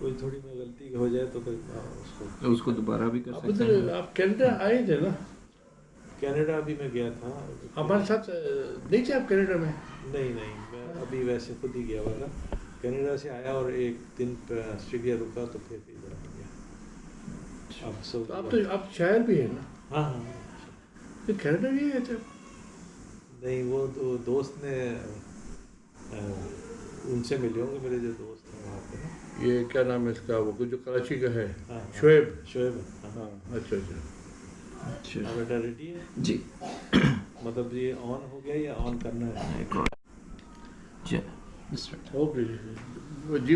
कोई थोड़ी में गलती हो जाए तो फिर उसको दोबारा भी कर सकते हैं। आप कनाडा आए थे ना? कनाडा भी मैं गया था हमारे साथ नहीं थे आप कनाडा में? नहीं मैं अभी वैसे खुद ही गया हुआ था। कनाडा से आया और एक दिन ऑस्ट्रेलिया रुका तो फिर इधर आ गया। अब तो आप शायर भी हैं ना? हाँ तो कनाडा नहीं गए थे? नहीं, वो दोस्त ने उनसे मिले होंगे, मेरे जो दोस्त हैं वहाँ पे ना। ये क्या नाम है इसका, वो जो कराची का है? हाँ, शोएब। हाँ। अच्छा। बेटा रेडी है जी। मतलब ये ऑन हो गया या ऑन करना है? ओके जी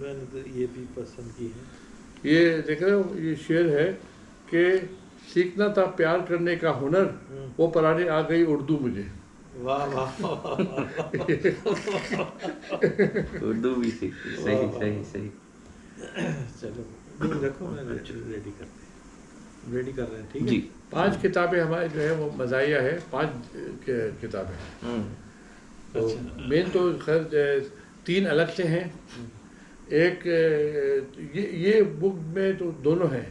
मैंने तो ये भी पसंद की है। ये देख रहे हो, ये शेर है कि सीखना था प्यार करने का हुनर, वो पराने आ गई उर्दू मुझे। वाह उर्दू भी सीखती। सही। चलो रखो, मैं रेडी कर रहे हैं, ठीक है जी। 5 किताबें हमारे जो है वो मज़ाहिया है, 5 किताबें। तो मेन तो खैर 3 अलग से हैं। एक ये बुक में तो दोनों हैं,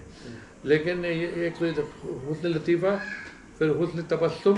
लेकिन ये एक तो हुस्न लतीफ़ा, फिर हुस्न तबस्सुम,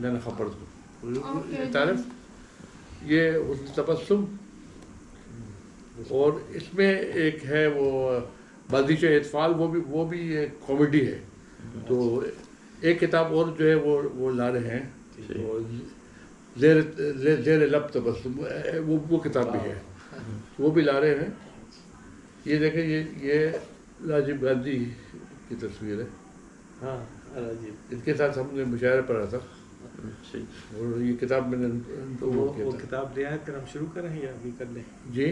मैंने खबर को तारफ ये हुस्न तबस्सुम, और इसमें एक है वो बाज़ीशे इत्फ़ाल, वो भी एक कॉमेडी है। तो एक किताब और जो है वो ला रहे हैं, ज़ेर लब तबस्सुम, वो किताब भी है, वो भी ला रहे हैं। ये देखें, ये राजीव गांधी की तस्वीर है। हाँ राजीव, इसके साथ हमने मुशायरा पढ़ा था और ये किताब मैंने तो वो किताब ले आए, फिर हम शुरू करें या अभी कर लें? जी,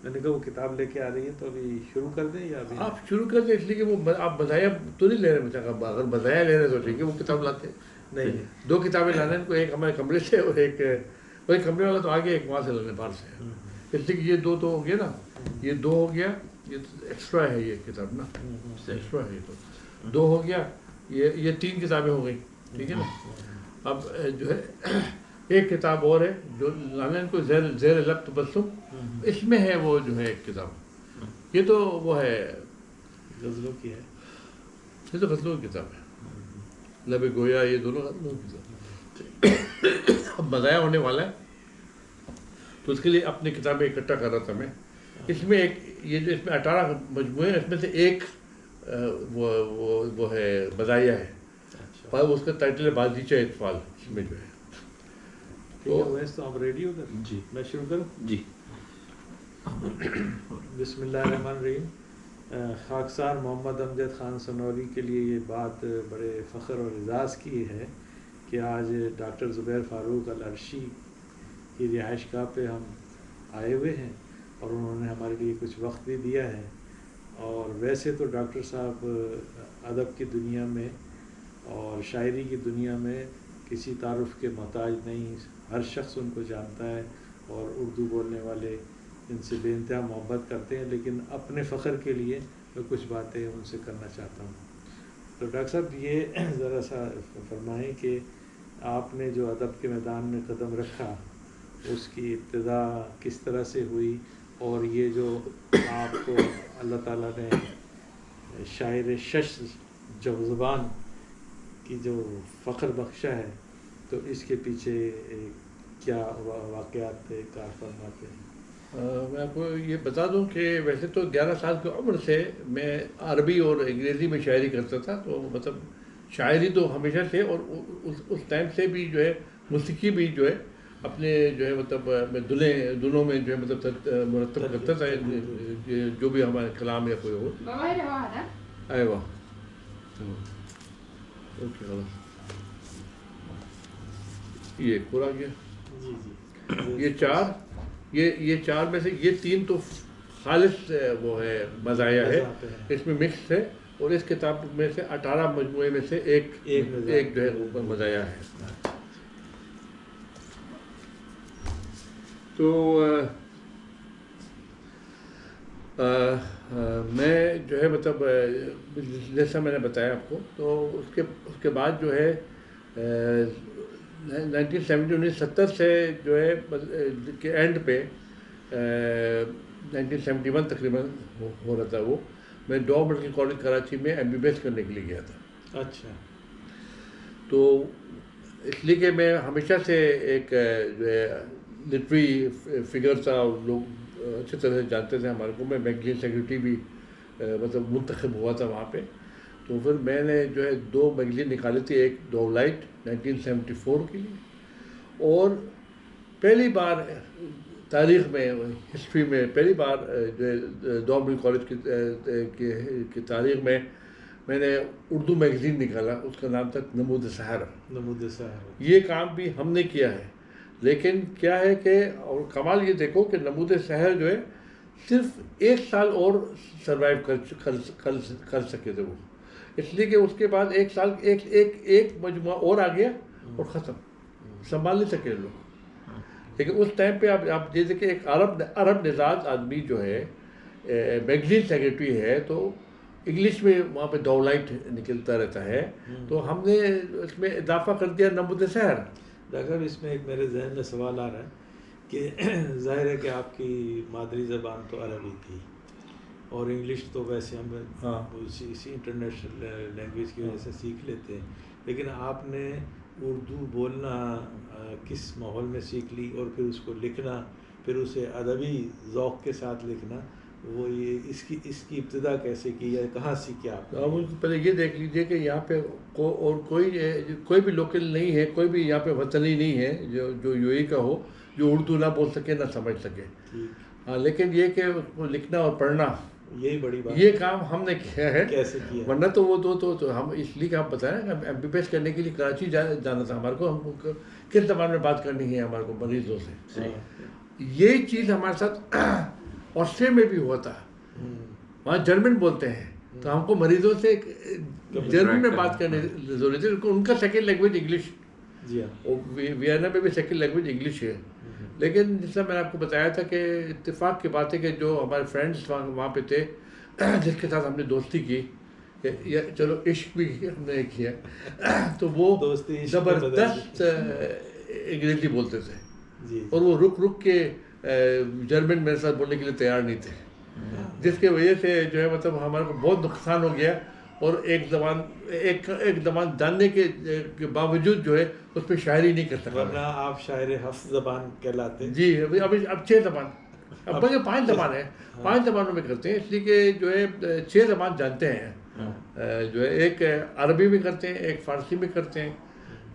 मैंने कहा वो किताब लेके आ रही है तो अभी शुरू कर दें या अभी? आप शुरू कर दें, इसलिए कि वो आप बधाया तो नहीं ले रहे मुझे, अगर बधाया ले रहे तो ठीक है, वो किताब लाते नहीं। 2 किताबें लाने इनको, एक हमारे कमरे से और एक कमरे वाला तो आगे, एक वहाँ से लाने बाहर से। इसलिए कि ये 2 तो हो गया ना, ये 2 हो गया, ये एक्स्ट्रा है ये किताब ना, एक्स्ट्रा है ये तो 2 हो गया, ये 3 किताबें हो गई, ठीक है ना। अब जो है एक किताब और है जो लाने को, ज़ेर लब तबस्सुम, इसमें है वो जो है एक किताब, ये तो वो है गज़लों की है, ये तो गज़लों की किताब है, लब गोया, ये दोनों गज़लों की किताब। अब मज़ाया होने वाला है तो उसके लिए अपनी किताबें इकट्ठा कर रहा था मैं। इसमें एक ये जो इसमें 18 मजमूए हैं, इसमें से एक वो है मज़ाया है, पर उसका टाइटल है बाज़ीशे इत्फ़ाल, इसमें जो है। ठीक है वैसे तो आप रेडी हो गए? जी। मैं शुरू करूँ? जी। बिस्मिल्लाहिर्रहमानिर्रहीम। खाकसार मोहम्मद अमजद ख़ान सनौरी के लिए ये बात बड़े फ़ख्र और एज़ाज़ की है कि आज डॉक्टर ज़ुबैर फ़ारूक अल-अरशी की रिहाइशगाह पे हम आए हुए हैं और उन्होंने हमारे लिए कुछ वक्त भी दिया है। और वैसे तो डॉक्टर साहब अदब की दुनिया में और शायरी की दुनिया में किसी तारुफ़ के मोहताज नहीं, हर शख्स उनको जानता है और उर्दू बोलने वाले इनसे बेइंतहा मोहब्बत करते हैं। लेकिन अपने फ़ख्र के लिए मैं कुछ बातें उनसे करना चाहता हूँ। तो डॉक्टर साहब ये ज़रा सा फरमाएँ कि आपने जो अदब के मैदान में कदम रखा उसकी इब्तिदा किस तरह से हुई, और ये जो आपको अल्लाह ताला ने शायर शश ज़बान की जो फ़ख्र बख्शा है, तो इसके पीछे क्या वाक़यात कार फरमाते हैं? मैं आपको ये बता दूं कि वैसे तो 11 साल की उम्र से मैं अरबी और अंग्रेज़ी में शायरी करता था, तो मतलब शायरी तो हमेशा से, और उस टाइम से भी जो है मौसीकी भी जो है अपने जो है मतलब मैं दुनों में जो है मतलब मुरतब करता था, जो भी हमारे कलाम या कोई हो। आए वाह, ओके ये पूरा गया। ये 4 ये 4 में से ये 3 तो खालिस वो है मज़ाया है, इसमें मिक्स है, और इस किताब में से 18 मजमूए में से एक जो है ऊपर मज़ाया है। तो मैं जो है मतलब जैसा मैंने बताया आपको, तो उसके बाद जो है 1970 से जो है के एंड पे 1971 तकरीबन हो रहा था वो, मैं डॉ मेडिकल कॉलेज कराची में MBBS करने के लिए गया था। अच्छा। तो इसलिए कि मैं हमेशा से एक जो है लिटरेरी फिगर था, और लोग अच्छी तरह से जानते थे हमारे को। मैं मैगजीन सेक्रेटरी भी मतलब मुंतखब हुआ था वहाँ पे। तो फिर मैंने जो है 2 मैगजीन निकाली थी, एक डॉ लाइट 1974 के लिए, और पहली बार तारीख़ में, हिस्ट्री में पहली बार जो है डॉ मेडिकल कॉलेज की तारीख़ में मैंने उर्दू मैगज़ीन निकाला, उसका नाम था नमूद सहरा। नमूद सहरा। ये काम भी हमने किया है, लेकिन क्या है कि, और कमाल ये देखो कि नमूद सहर जो है सिर्फ 1 साल और सरवाइव कर सके थे वो, इसलिए कि उसके बाद 1 साल एक मजमुआ और आ गया और ख़त्म, संभाल नहीं सके लोग। लेकिन उस टाइम पे आप जैसे कि एक अरब मिजाज आदमी जो है मैगजीन सेक्रेटरी है, तो इंग्लिश में वहाँ पे डॉ लाइट निकलता रहता है, तो हमने इसमें इजाफा कर दिया नमूद सहर। डॉक्टर साहब, इसमें एक मेरे जहन में सवाल आ रहा है कि जाहिर है कि आपकी मादरी ज़बान तो अरबी थी, और इंग्लिश तो वैसे हम इसी इंटरनेशनल लैंग्वेज की वजह से सीख लेते हैं, लेकिन आपने उर्दू बोलना किस माहौल में सीख ली, और फिर उसको लिखना, फिर उसे अदबी ज़ौक़ के साथ लिखना, वो ये इसकी इब्तिदा कैसे की या कहाँ सीखी आपने? आप पहले ये देख लीजिए कि यहाँ पे कोई भी लोकल नहीं है, कोई भी यहाँ पे वतनी नहीं है जो यूएई का हो, जो उर्दू ना बोल सके ना समझ सके। हाँ, लेकिन ये कि उसको लिखना और पढ़ना, यही बड़ी बात, ये काम हमने किया है। कैसे किया? वरना तो वो तो हम इसलिए आप बताएं ना, MBBS करने के लिए कराची जाना था हमारे को, हमको किस ज़बान में बात करनी है हमारे को मरीजों से। ये चीज़ हमारे साथ ऑस्ट्रेलिया में भी हुआ था, वहाँ जर्मन बोलते हैं, तो हमको मरीजों से जर्मन में बात करने की ज़रूरत है। उनका सेकेंड लैंग्वेज इंग्लिश, जी हाँ, और वियना में भी सेकेंड लैंग्वेज इंग्लिश है। लेकिन जैसा मैंने आपको बताया था कि इत्तेफाक की बात है कि जो हमारे फ्रेंड्स वहाँ पे थे, जिसके साथ हमने दोस्ती की, या चलो इश्क भी हमने किया, तो वो ज़बरदस्त अंग्रेज़ी बोलते थे, और वो रुक के जर्मन मेरे साथ बोलने के लिए तैयार नहीं थे, जिसके वजह से जो है मतलब हमारे को बहुत नुकसान हो गया, और एक ज़बान जानने के बावजूद जो है उस पर शायरी नहीं कर सकता। वरना आप शायर हफ्स ज़बान कहलाते। जी, अब 6 ज़बान, अब बल्कि 5 ज़बान है, 5 ज़बानों में करते हैं, इसलिए कि जो है 6 ज़बान जानते हैं। जो है एक अरबी में करते हैं, एक फ़ारसी में करते हैं,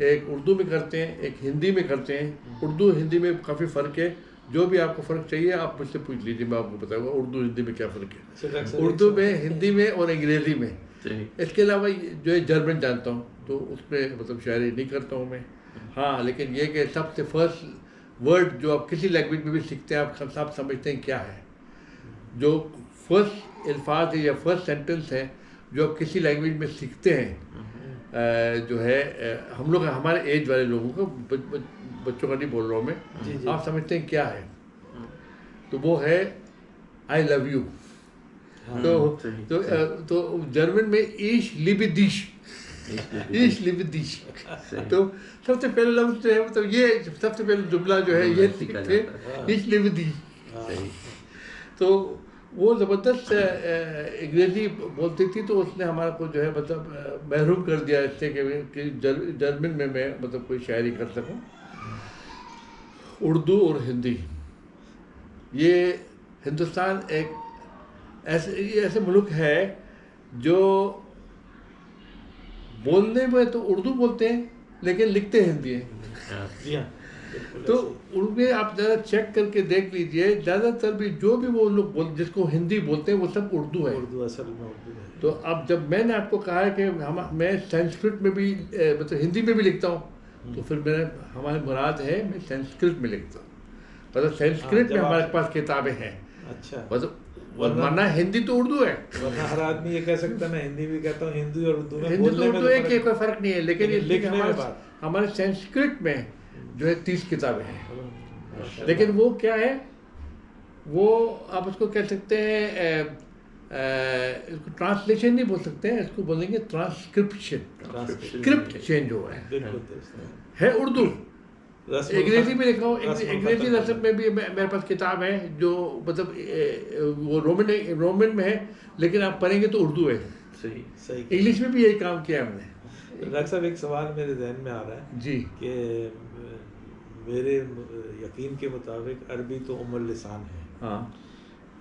एक उर्दू में करते हैं, एक हिंदी में करते हैं। उर्दू हिंदी में काफ़ी फ़र्क है, जो भी आपको फ़र्क चाहिए आप मुझसे पूछ लीजिए, मैं आपको बताऊँगा उर्दू हिंदी में क्या फ़र्क है। उर्दू में, हिंदी में और अंग्रेज़ी में। इसके अलावा जो है जर्मन जानता हूँ, तो उसमें मतलब शायरी नहीं करता हूँ मैं। हाँ, लेकिन ये कि सबसे फर्स्ट वर्ड जो आप किसी लैंग्वेज में भी सीखते हैं, आप सब समझते हैं क्या है, जो फर्स्ट अल्फाज है या फर्स्ट सेंटेंस है जो आप किसी लैंग्वेज में सीखते हैं, जो है हम लोग, हमारे एज वाले लोगों को, बच्चों का नहीं बोल रहा हूँ मैं, आप समझते हैं क्या है, तो वो है आई लव यू। तो जर्मन में ईश लिबिदिश, तो सबसे पहले लफ्ज़ जो है मतलब ये सबसे पहले जुमला जो है ये सीखते ईश लिबिदिश। तो वो ज़बरदस्त अंग्रेज़ी बोलती थी, तो उसने हमारे को जो है मतलब महरूम कर दिया इससे कि जर्मन में मैं मतलब कोई शायरी कर सकूं। उर्दू और हिंदी, ये हिंदुस्तान एक ऐसे मुल्क है जो बोलने में तो उर्दू बोलते हैं लेकिन लिखते हिंदी हैं। जी हाँ, तो उनमें आप ज़रा चेक करके देख लीजिए, ज़्यादातर भी जो भी वो लोग जिसको हिंदी बोलते हैं वो सब उर्दू है। उर्दू असल में उर्दू है। तो अब जब मैंने आपको कहा है कि मैं संस्कृत में भी मतलब हिंदी में भी लिखता हूँ, तो फिर हमारी मुराद है मैं संस्कृत में लिखता हूँ, मतलब संस्कृत में हमारे पास किताबें हैं। अच्छा, मतलब वरना हिंदी तो उर्दू है। वरना हर आदमी ये कह सकता है मैं हिंदी भी कहता हूँ, हिंदी और उर्दू में हिंदी तो उर्दू एक कोई फर्क नहीं है, लेकिन लिखने में हमारे संस्कृत में जो है 30 किताबें हैं, लेकिन वो क्या है, वो आप उसको कह सकते हैं, इसको ट्रांसलेशन नहीं बोल सकते हैं, इसको बोलेंगे ट्रांसक्रिप्शन। स्क्रिप्ट चेंज हुआ है उर्दू। अंग्रेजी में लिखा हूँ, अंग्रेजी रस्म में भी मेरे पास किताब है जो मतलब वो रोमन में है, लेकिन आप पढ़ेंगे तो उर्दू है। सही। इंग्लिश में भी यही काम किया हमने। डॉक्टर साहब एक सवाल मेरे जहन में आ रहा है जी कि मेरे यकीन के मुताबिक अरबी तो उम्मुल लिसान है, हाँ,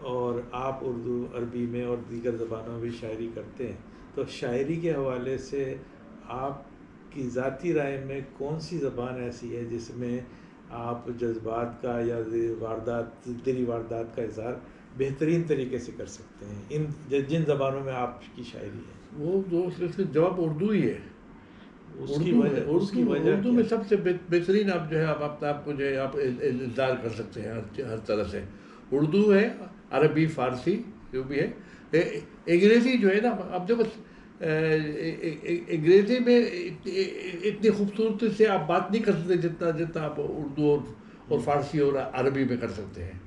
और आप उर्दू अरबी में और दीगर ज़बानों में भी शायरी करते हैं, तो शायरी के हवाले से आपकी ज़ाती राय में कौन सी ज़बान ऐसी है जिसमें आप जज्बात का या दिली वारदात का इज़हार बेहतरीन तरीके से कर सकते हैं, इन जिन ज़बानों में आपकी शायरी है? वो इसका जवाब उर्दू ही है। उर्दू में सबसे बेहतरीन आप जो है आपको जो है आप इज़हार कर सकते हैं हर तरह से। उर्दू है, अरबी, फ़ारसी जो भी है। अंग्रेज़ी जो है ना, अब जब अंग्रेज़ी में इतनी खूबसूरती से आप बात नहीं कर सकते जितना आप उर्दू और फ़ारसी और अरबी में कर सकते हैं।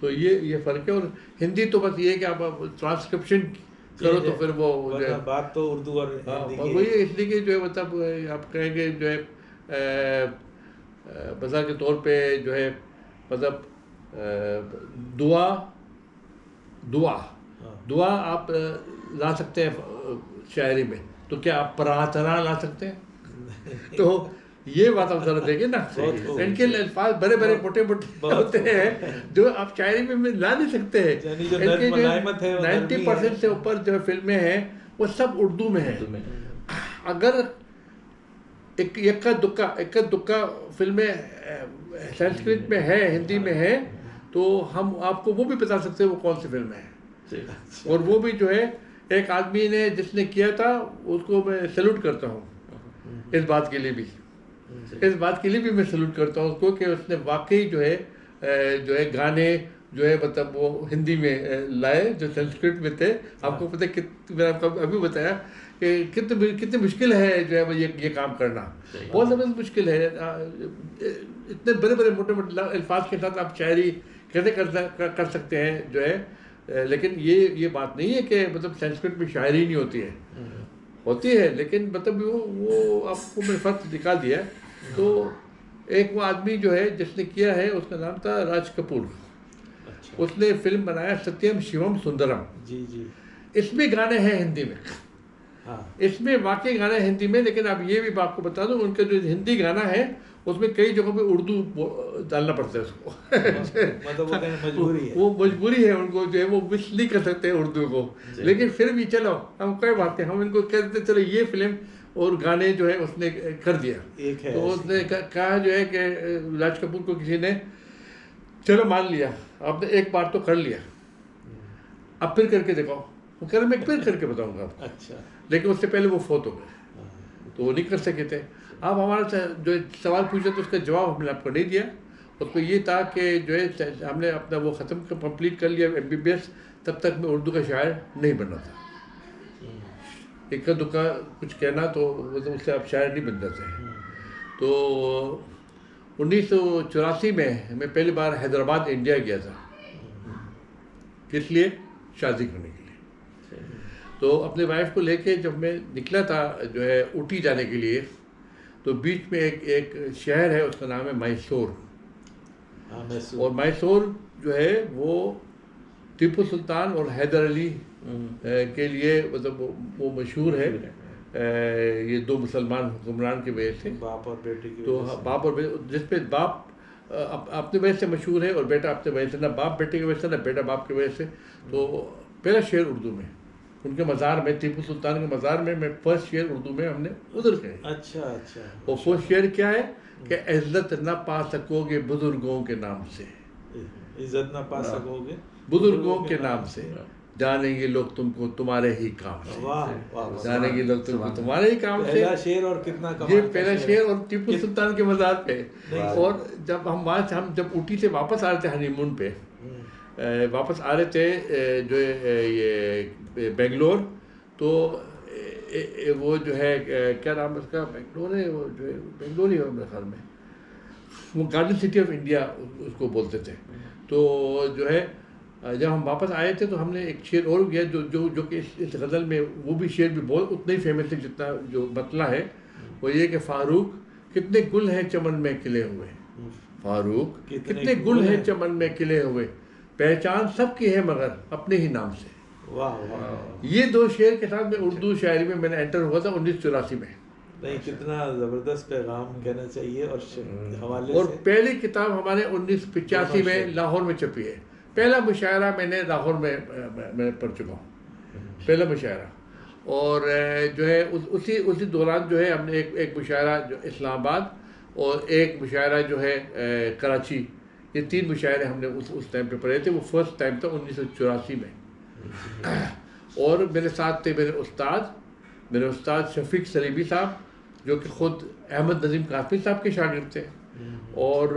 तो ये फ़र्क है। और हिंदी तो बस ये है कि आप ट्रांसक्रिप्शन करो तो फिर वो बात तो उर्दू और वही है। इसलिए कि जो है मतलब आप कहेंगे जो है मिसाल के तौर पे जो है मतलब दुआ आप ला सकते हैं शायरी में, तो क्या आप प्रार्थना ला सकते हैं? तो ये बात हम जरा देखें ना, इनके अल्फाज बड़े बड़े मोटे मोटे होते हैं जो आप शायरी में ला नहीं सकते हैं। इनके जो 90% से ऊपर जो फिल्में हैं वो सब उर्दू में है। अगर इक्का दुक्का फिल्में संस्कृत में है, हिंदी में है, तो हम आपको वो भी बता सकते हैं वो कौन सी फिल्म है। और वो भी जो है एक आदमी ने जिसने किया था उसको मैं सैल्यूट करता हूँ इस बात के लिए भी मैं सैल्यूट करता हूँ उसको कि उसने वाकई जो है गाने जो है मतलब वो हिंदी में लाए जो संस्कृत में थे। आपको पता है मैंने आपको अभी बताया कि कितनी मुश्किल है जो है ये काम करना, बहुत ज़्यादा मुश्किल है। इतने बड़े बड़े मोटे मोटे अल्फाज के साथ आप शायरी कैसे कर सकते हैं जो है। लेकिन ये बात नहीं है कि मतलब संस्कृत में शायरी नहीं होती है, लेकिन मतलब वो आपको मैंने फ़र्क निकाल दिया। तो एक वो आदमी जो है जिसने किया है उसका नाम था राज कपूर। उसने फिल्म बनाया सत्यम शिवम सुंदरम। जी। इसमें गाने हैं हिंदी में, हाँ, इसमें वाकई गाने हिंदी में। लेकिन अब ये भी आपको बता दूं उनका जो हिंदी गाना है उसमें कई जगहों पे उर्दू डालना पड़ता है उसको। मतलब वो मजबूरी है उनको जो है वो मिस नहीं कर सकते उर्दू को। लेकिन फिर भी चलो हम कोई बात नहीं, हम इनको कह देते चलो ये फिल्म और गाने जो है उसने कर दिया। तो उसने कहा जो है कि राज कपूर को किसी ने चलो मान लिया, आपने एक बार तो कर लिया, अब फिर करके दिखाओ। वो कह रहे मैं फिर करके बताऊंगा आपको। अच्छा। लेकिन उससे पहले वो फोत हो गए तो वो नहीं कर सके थे। अब हमारा जो सवाल पूछा तो उसका जवाब हमने आपको नहीं दिया। उसको ये था कि जो है हमने अपना वो ख़त्म कंप्लीट कर लिया MBBS, तब तक मैं उर्दू का शायर नहीं बनना था। इक्का दुक्का कुछ कहना तो मतलब उससे आप शायर नहीं बन जाते हैं। तो 1984 में मैं पहली बार हैदराबाद इंडिया गया था। किस लिए? शादी करने के लिए। तो अपने वाइफ को लेके जब मैं निकला था जो है ऊटी जाने के लिए, तो बीच में एक शहर है उसका नाम है मैसूर। और मैसूर जो है वो टीपू सुल्तान और हैदर अली के लिए मतलब वो मशहूर है। ये दो मुसलमान हुक्मरान की वजह से, बाप और बेटे की। तो बाप और बेटे, जिसपे बाप अपने वजह से मशहूर है और बेटा अपने वजह से, ना बाप बेटे की वजह से ना बेटा बाप की वजह से। तो पहला शेर उर्दू में उनके मज़ार में, टीपू सुल्तान के मज़ार में, मैं फर्स्ट शेर उर्दू में हमने उधर कहे। अच्छा। और फर्स्ट शेर क्या है कि इज्जत न पा सकोगे बुजुर्गों के नाम से, इज्जत न पा सकोगे बुजुर्गों के नाम से, जानेंगे लोग तुमको तुम्हारे ही काम से। वाह। जानेंगे लोग तुमको तुम्हारे ही काम से। पहला शेर और कितना कमाल। ये पहला शेर और टीपू सुल्तान के मज़ार पे। और जब हम वहाँ से जब ऊटी से वापस आ रहे थे हनीमून पे, वापस आ रहे थे जो ये बेंगलोर, तो वो जो है क्या नाम है उसका, बेंगलोर है वो जो है, बेंगलोर ही है मेरे ख्याल में। वो गार्डन सिटी ऑफ इंडिया उसको बोलते थे। तो जो है जब हम वापस आए थे तो हमने एक शेर और किया जो जो जो कि इस गज़ल में वो भी शेर भी बहुत उतना ही फेमस है जितना जो मतला है। वो ये कि फारूक कितने गुल हैं चमन में खिले हुए, फारूक कितने गुल हैं चमन में खिले हुए, पहचान सबकी है मगर अपने ही नाम से। वाह वाह, ये दो शेर के साथ में उर्दू शायरी में मैंने एंटर हुआ था 1984 में। नहीं कितना ज़बरदस्त पैगाम कहना चाहिए। और हवाले और से पहली किताब हमारे 1985 में लाहौर में छपी है। पहला मुशायरा मैंने लाहौर में मैं पढ़ चुका हूँ, पहला मुशायरा। और जो है उसी दौरान जो है हमने एक मुशायरा जो इस्लामाबाद और एक मुशायरा जो है कराची, ये 3 मुशायरे हमने उस टाइम पे पढ़े थे। वो फर्स्ट टाइम था 1984 में। और मेरे साथ थे मेरे उस्ताद शफीक सलीमी साहब जो कि ख़ुद अहमद नज़ीम कासमी साहब के शागिर्द थे। और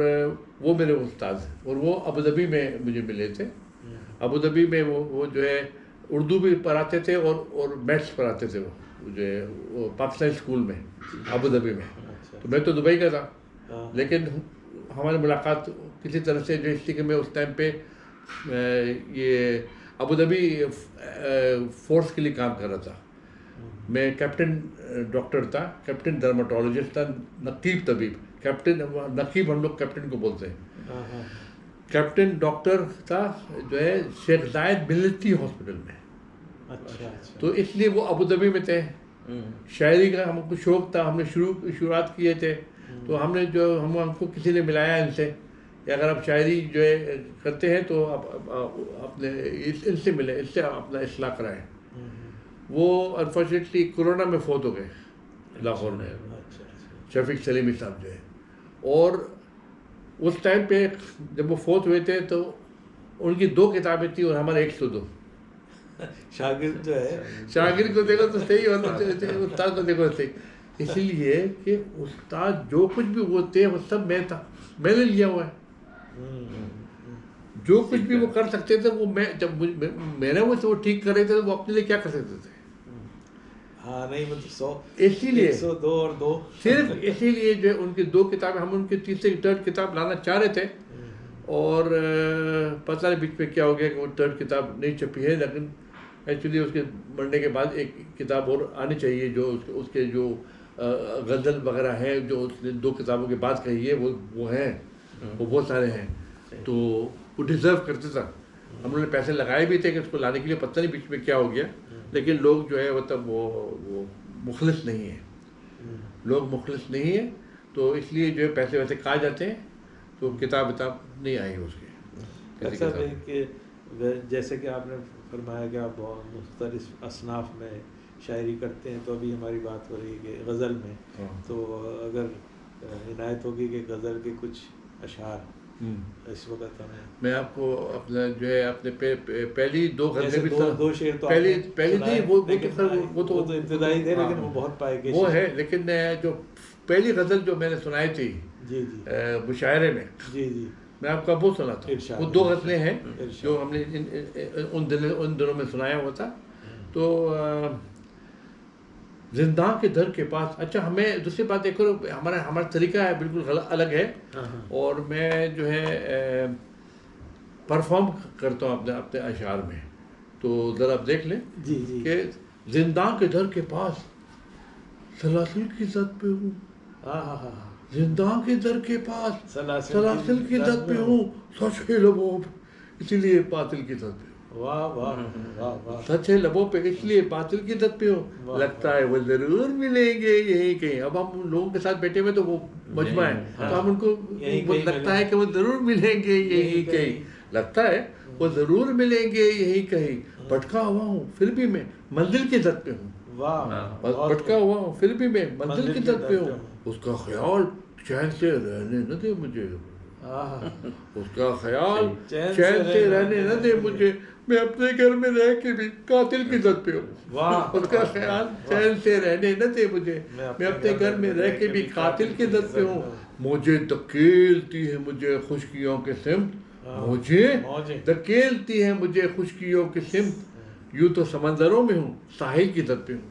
वो मेरे उस्ताद और वो अबू धाबी में मुझे मिले थे। अबू धाबी में वो जो है उर्दू भी पढ़ाते थे और मैथ्स पढ़ाते थे। वो जो है वो पाकिस्तानी स्कूल में अबू धाबी में। तो मैं तो दुबई का था, लेकिन हमारी मुलाकात किसी तरह से जो इसलिए कि मैं उस टाइम पे ये अबू धाबी फोर्स के लिए काम कर रहा था। मैं कैप्टन डॉक्टर था, कैप्टन डर्माटोलॉजिस्ट था, नकीब तबीब, कैप्टन नकीब हम लोग कैप्टन को बोलते हैं। कैप्टन डॉक्टर था जो है शेख जायद मिलिट्री हॉस्पिटल में। अच्छा। तो इसलिए वो अबू धाबी में थे। शायरी का हमको शौक़ था, हमने शुरुआत किए थे। तो हमने जो हमको किसी ने मिलाया इनसे कि अगर आप शायरी जो है करते हैं तो आप अपने इनसे मिले, इससे अपना इस्लाह कराएं। वो अनफॉर्चुनेटली कोरोना में फौत हो गए लाहौर में, शफीक सलीमी साहब जो है। और उस टाइम पे जब वो फौत हुए थे तो उनकी 2 किताबें थी और हमारे 102। शागिर्द जो है, शागिर्द को देखो तो सही और उस्ताद को देखो सही। इसलिए कि उस्ताद जो कुछ भी होते हैं वो सब मैंने लिया हुआ है। जो कुछ भी वो कर सकते थे वो जब मैंने वो ठीक कर रहे थे तो वो अपने लिए क्या कर सकते थे। हाँ नहीं मतलब 100 इसीलिए 102 और 2 सिर्फ इसीलिए जो उनकी 2 किताबें हम उनकी तीसरी 3rd किताब लाना चाह रहे थे। और पता नहीं बीच में क्या हो गया कि वो 3rd किताब नहीं छपी है। लेकिन एक्चुअली उसके मरने के बाद एक किताब और आनी चाहिए जो उसके जो गज़ल वगैरह हैं जो उसने 2 किताबों के बाद कही है वो हैं, वो बहुत सारे हैं। तो वो डिज़र्व करते था। हम लोगों ने पैसे लगाए भी थे कि उसको लाने के लिए, पता नहीं बीच में क्या हो गया। लेकिन लोग जो है मतलब वो मुखलिस नहीं है, लोग मुखलिस नहीं है। तो इसलिए जो है पैसे वैसे खा जाते हैं। तो किताब नहीं आई उसकी। अच्छा कि जैसे कि आपने फरमाया कि आप बहुत मुख्तलिफ असनाफ में शायरी करते हैं, तो अभी हमारी बात हो रही है कि गज़ल में। तो अगर इनायत होगी कि गज़ल के कुछ अशार इस वक्त हमें, मैं आपको अपना जो है अपने पहली 2 गज़लें भी दो शेर तो पहली नहीं वो तो इब्तिदाई थे, लेकिन वो बहुत पाए गए वो है। लेकिन जो पहली गज़ल जो मैंने सुनाई थी जी मुशायरे में, जी मैं आपको वो सुना था। वो 2 गज़लें हैं जो हमने उन दिनों में सुनाया हुआ था। तो जिंदा के दर के पास। अच्छा, हमें दूसरी बात देखो, हमारा तरीका है बिल्कुल अलग है। और मैं जो है परफॉर्म करता हूँ अपने अशार में। तो ज़रा आप देख लें जी कि जिंदा के दर के पास सलासिल की ज़द पे हूँ। जिंदा के दर के पास सलासिल की ज़द पे हूँ, सच है लबों पे इसीलिए बातिल की ज़द पे। वाह वाह वाह वाह, सच है लबों पे इसलिए बातिल की ज़द पे हो। लगता है वो ज़रूर मिलेंगे यहीं कहीं। अब हम लोगों के साथ बैठे हुए तो वो मजमा है, तो हम उनको लगता है कि वो ज़रूर मिलेंगे यहीं कहीं। लगता है वो ज़रूर मिलेंगे यहीं कहीं। भटका हुआ हूँ फिर भी मैं मंजिल की ज़द पे हूँ। भटका हुआ हूँ फिर भी मैं मंजिल की ज़द पे हूँ। उसका ख्याल चैन से रहने न दे मुझे, उसका ख्याल चैन से रहने न दे मुझे, मैं अपने घर में रह के भी कातिल की ज़द पे हूँ। उसका ख्याल चैन से रहने न दे मुझे, मैं अपने घर में रह के भी कातिल की ज़द पे हूँ। मुझे धकेलती है मुझे खुशकियों के सिमत, मुझे धकेलती है मुझे खुशकियों के सिमत। यूँ तो समंदरों में हूँ साहिल की ज़द पे हूँ,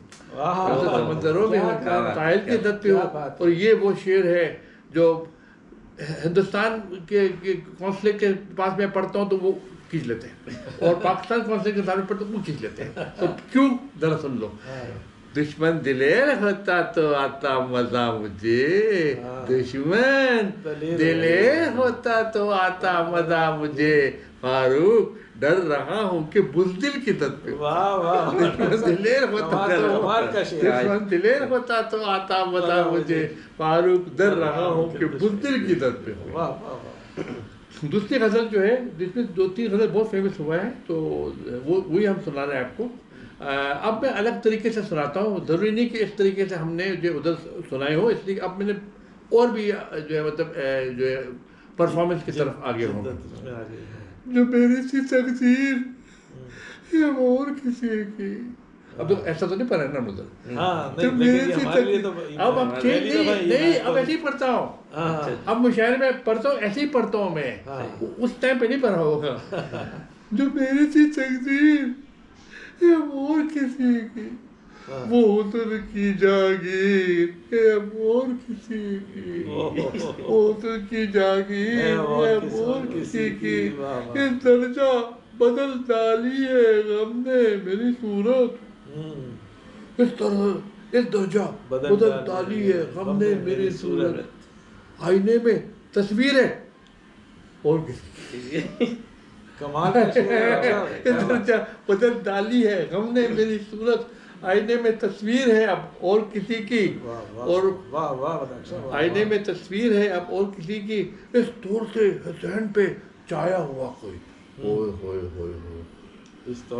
समंदरों में हूँ साहिल की ज़द पे हूँ। और ये वो शेर है जो हिंदुस्तान के कौंसले के पास मैं पढ़ता हूँ तो वो खींच लेते हैं, और पाकिस्तान कौंसले के सामने पढ़ता हूँ वो खींच लेते हैं। तो क्यों, जरा सुन लो। दुश्मन दिलेर होता तो आता मजा मुझे, दुश्मन दिलेर होता तो आता मजा मुझे, फारूक डर रहा हूँ कि बुज़दिल की दर पे। वाह वाह, दुश्मन दिलेर होता तो आता मजा मुझे, फारूक डर रहा हूँ कि बुज़दिल की दर पे। वाह वाह। दूसरी गज़ल जो है, जिसमें 2-3 गज़ल बहुत फेमस हुआ है, तो वो वही हम सुना रहे हैं आपको। अब मैं अलग तरीके से सुनाता हूँ, ज़रूरी नहीं कि इस तरीके से हमने जो उधर सुनाए हो, इसलिए अब मैंने और भी जो है मतलब जो है परफॉर्मेंस की तरफ आगे हूँ। जो मेरी सी तकदीर या और किसी की, अब तो ऐसा तो नहीं पढ़ा है ना मुझे। हाँ, तो मेरी सी तकदीर, अब चेंज नहीं, अब ऐसे ही पढ़ता हूँ। अब मुशायरे में पढ़ता हूँ, ऐसे ही पढ़ता हूँ मैं, उस टाइम पे नहीं पढ़ा होगा। जो मेरी सी तकदीर या और किसी की, वो हुस्न की जागीर या और किसी की, वो हुस्न की जागीर या और किसी की, इस दर्जा बदल डाली है गम ने मेरी सूरत, इस दर्जा बदल डाली है गम ने मेरी सूरत, आईने में तस्वीर है और किसी कमाल का शेर है। इस दर्जा बदल डाली है गम ने मेरी सूरत, आईने में तस्वीर है अब और किसी की, और वाह वाह, आईने में तस्वीर है अब और किसी की, इस तौर से जहन पे चाया हुआ कोई, होए होए होए होए,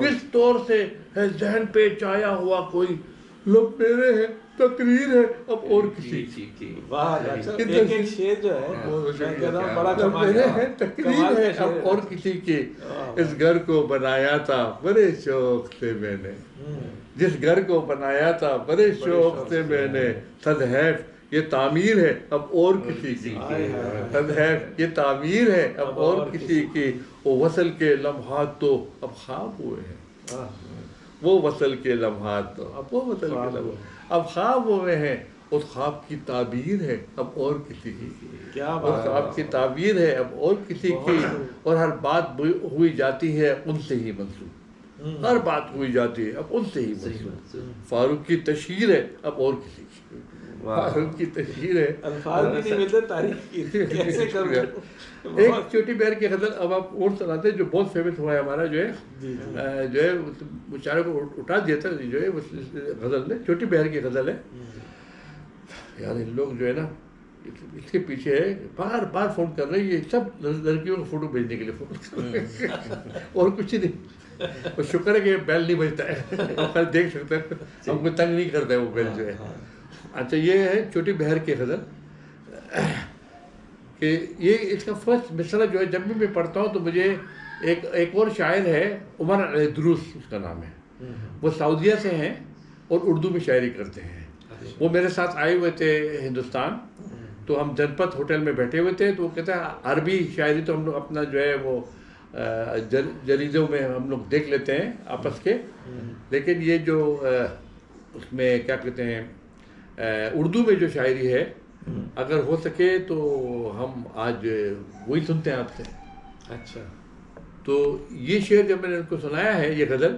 इस तौर से है जहन पे चाया हुआ कोई, लब मेरे हैं तकरीर है अब और किसी की। वाह, एक शेर जो है मैं कह रहा हूं बड़ा कमाल मेरे हैं तकरीर है अब और किसी की, इस घर को बनाया था बड़े शौक से मैंने, जिस घर को बनाया था बड़े शौक से मैंने, सदहैफ ये तामीर है अब और किसी की, सदहैफ ये तामीर है अब और किसी की, वो वसल के लम्हात तो अब ख्वाब हुए हैं, वो वसल के लम्हात तो अब वो वसल के लम्हात अब ख्वाब हुए हैं, उस ख्वाब की ताबीर है अब और किसी की, क्या उस ख्वाब की ताबीर है अब और किसी की, और हर बात हुई जाती है उनसे ही मंसूब, हर बात हुई जाती है अब उनसे ही मंसूब, फारूक की तशहीर है अब और किसी की, फारूक की तशहीर है, अल्फाज भी नहीं मिलते तारीफ की कैसे करूं। एक छोटी बहर की गज़ल अब आप और सुनाते जो बहुत फेमस हुआ है हमारा, जो है मुशायरे को उठा दिया था जो है उस गज़ल ने, छोटी बहर की गज़ल है। यार इन लोग जो है ना इसके पीछे है, बार बार फ़ोन कर रहे हैं, ये सब लड़कियों को फ़ोटो भेजने के लिए फ़ोन कर रहे हैं और कुछ नहीं, और शुक्र है कि बेल नहीं बजता है, आप कल देख सकते हैं, हमको तंग नहीं करता है वो बेल जो है। अच्छा, ये है छोटी बहर की गज़ल कि ये इसका फर्स्ट मिसरा जो है जब भी मैं पढ़ता हूँ तो मुझे एक और शायर है उमर अल-दुरूस उसका नाम है, वो सऊदीया से हैं और उर्दू में शायरी करते हैं। वो मेरे साथ आए हुए थे हिंदुस्तान, तो हम जनपद होटल में बैठे हुए थे, तो वो कहते हैं अरबी शायरी तो हम लोग अपना जो है वो जरीदों में हम लोग देख लेते हैं आपस के, लेकिन ये जो उसमें क्या कहते हैं उर्दू में जो शायरी है, अगर हो सके तो हम आज वही सुनते हैं आपसे। अच्छा, तो ये शेर जब मैंने उनको सुनाया है ये गज़ल,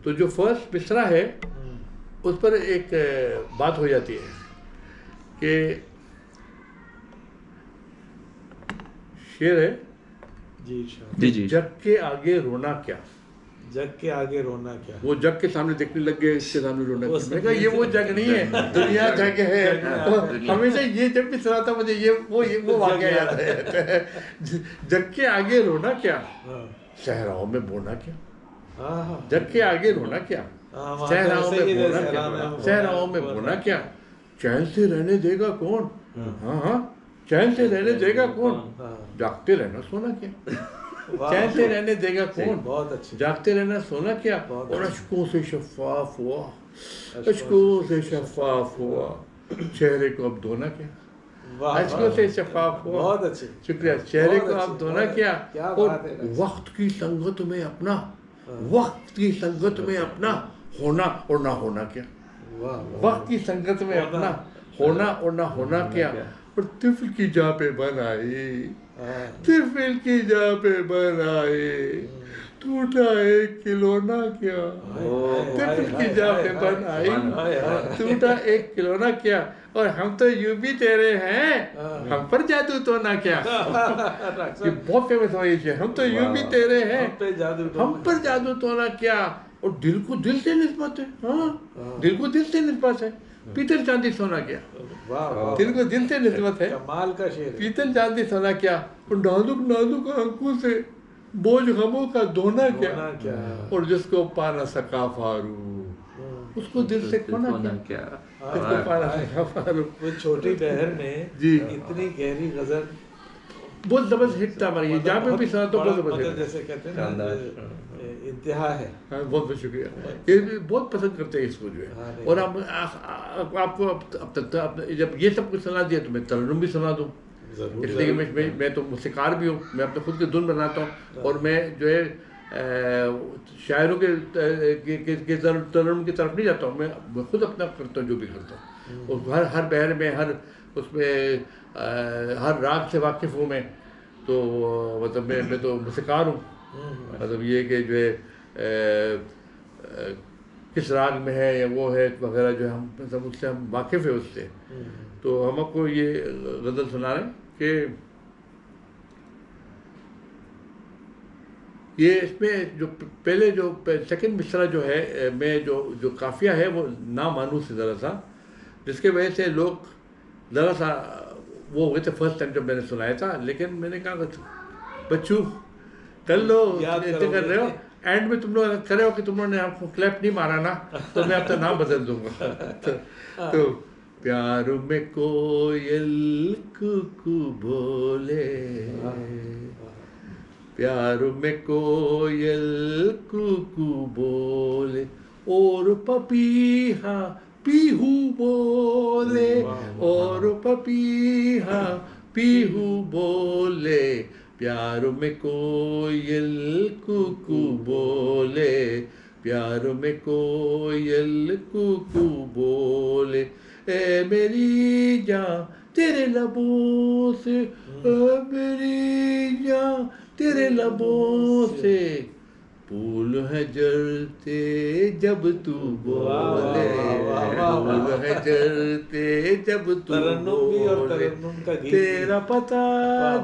तो जो फर्स्ट मिसरा है उस पर एक बात हो जाती है कि शेर है जी, जग के आगे रोना क्या, जग के आगे रोना क्या, वो जग के सामने देखने लग गए, इसके सामने रोना क्या। मैंने कहा ये वो जग नहीं है, दुनिया जग है। तो हमेशा ये जब भी सुनाता मुझे ये वो वाक़या याद है। जग के आगे रोना क्या, सहराओं में बोना क्या, जग के आगे रोना क्या, सहराओं में बोना क्या, सहराओं में बोना क्या, चैन से रहने देगा कौन, हाँ चैन से रहने देगा कौन, जागते रहना सोना क्या, चैन से रहने देगा कौन, बहुत अच्छे, जागते रहना सोना क्या, और अश्कों से शफाफ हुआ, अश्कों से शफाफ हुआ, चेहरे को अब धोना क्या, अश्कों से शफाफ हुआ, बहुत अच्छे, शुक्रिया, चेहरे को अब धोना क्या, और वक्त की संगत में अपना, वक्त की संगत में अपना होना और ना होना क्या, वक्त की संगत में अपना होना और ना होना क्या, और तिफल की जा पे बन आई, तिफल की जा पे बन आई, टूटा एक खिलौना क्या, तिफल की जा पे बन आई, टूटा एक खिलौना क्या, और हम तो यूं भी तेरे हैं, हम पर जादू तो ना क्या। ये बहुत फेमस है ये शेर, हम तो यूं भी तेरे हैं, हम पर जादू तो ना क्या। और दिल को दिल से निस्बत है, हाँ दिल को दिल से निस्बत है, पीतल चांदी सोना क्या, दिल को दिल से निस्बत है, कमाल का शेर है। पीतल चांदी सोना क्या, और नाजुक नाजुक आंखों से बोझ गमों का धोना क्या, और जिसको पा न सका फारूक उसको दिल से खोना क्या, जिसको पा न सका फारूक। वो छोटी बहर में जी इतनी गहरी गजल, बहुत जबरदस्त हिट था हमारी, जहाँ पे भी सुना तो बहुत मतलब जबरदस्त। जैसे कहते हैं ना, इंतहा है। हाँ बहुत बहुत शुक्रिया, ये भी बहुत पसंद करते हैं इसको जो हाँ, है। नहीं। और हम आपको अब तक जब ये सब कुछ सुना दिया तो मैं तरन्नुम भी सुना दूँ, जरूर, इसलिए कि जरूर। मैं तो मुसीकार भी हूँ, मैं अपने खुद की धुन बनाता हूँ, और मैं जो है शायरों के तरन्नुम की तरफ नहीं जाता हूँ, मैं खुद अपना करता हूँ जो भी करता हूँ। और हर बहर में हर उसमें हर राग से वाकिफ़ हूँ मैं, तो मतलब मैं तो मुसीकार हूँ। मतलब ये कि जो है किस राग में है या वो है वगैरह जो है, हम मतलब उससे हम वाकिफ़ है उससे। तो हम आपको ये गज़ल सुना रहे हैं कि ये इसमें जो पहले जो सेकंड मिसरा जो है मैं जो काफिया है वो नामानूस है ज़रा सा, जिसके वजह से लोग ज़रा सा वो हुए थे फर्स्ट टाइम जब मैंने सुनाया था। लेकिन मैंने कहा बच्चू कर लो, ऐसे कर रहे हो, एंड में तुम लोग करे हो कि तुम लोगों ने आपको क्लैप नहीं मारा ना, तो मैं अपना नाम बदल दूंगा। तो प्यार में कोयल कुकू बोले, प्यार में कोयल कुकू बोले, और पपीहा पीहू बोले, और पपीहा पीहू बोले, प्यार में कोयल कुकू बोले, प्यार में कोयल कुकू बोले, ए मेरी जान तेरे लबों से, ए मेरी जान तेरे लबों से फूल है जलते जब तू बोले, फूल है जलते जब तू बोले, तेरा पता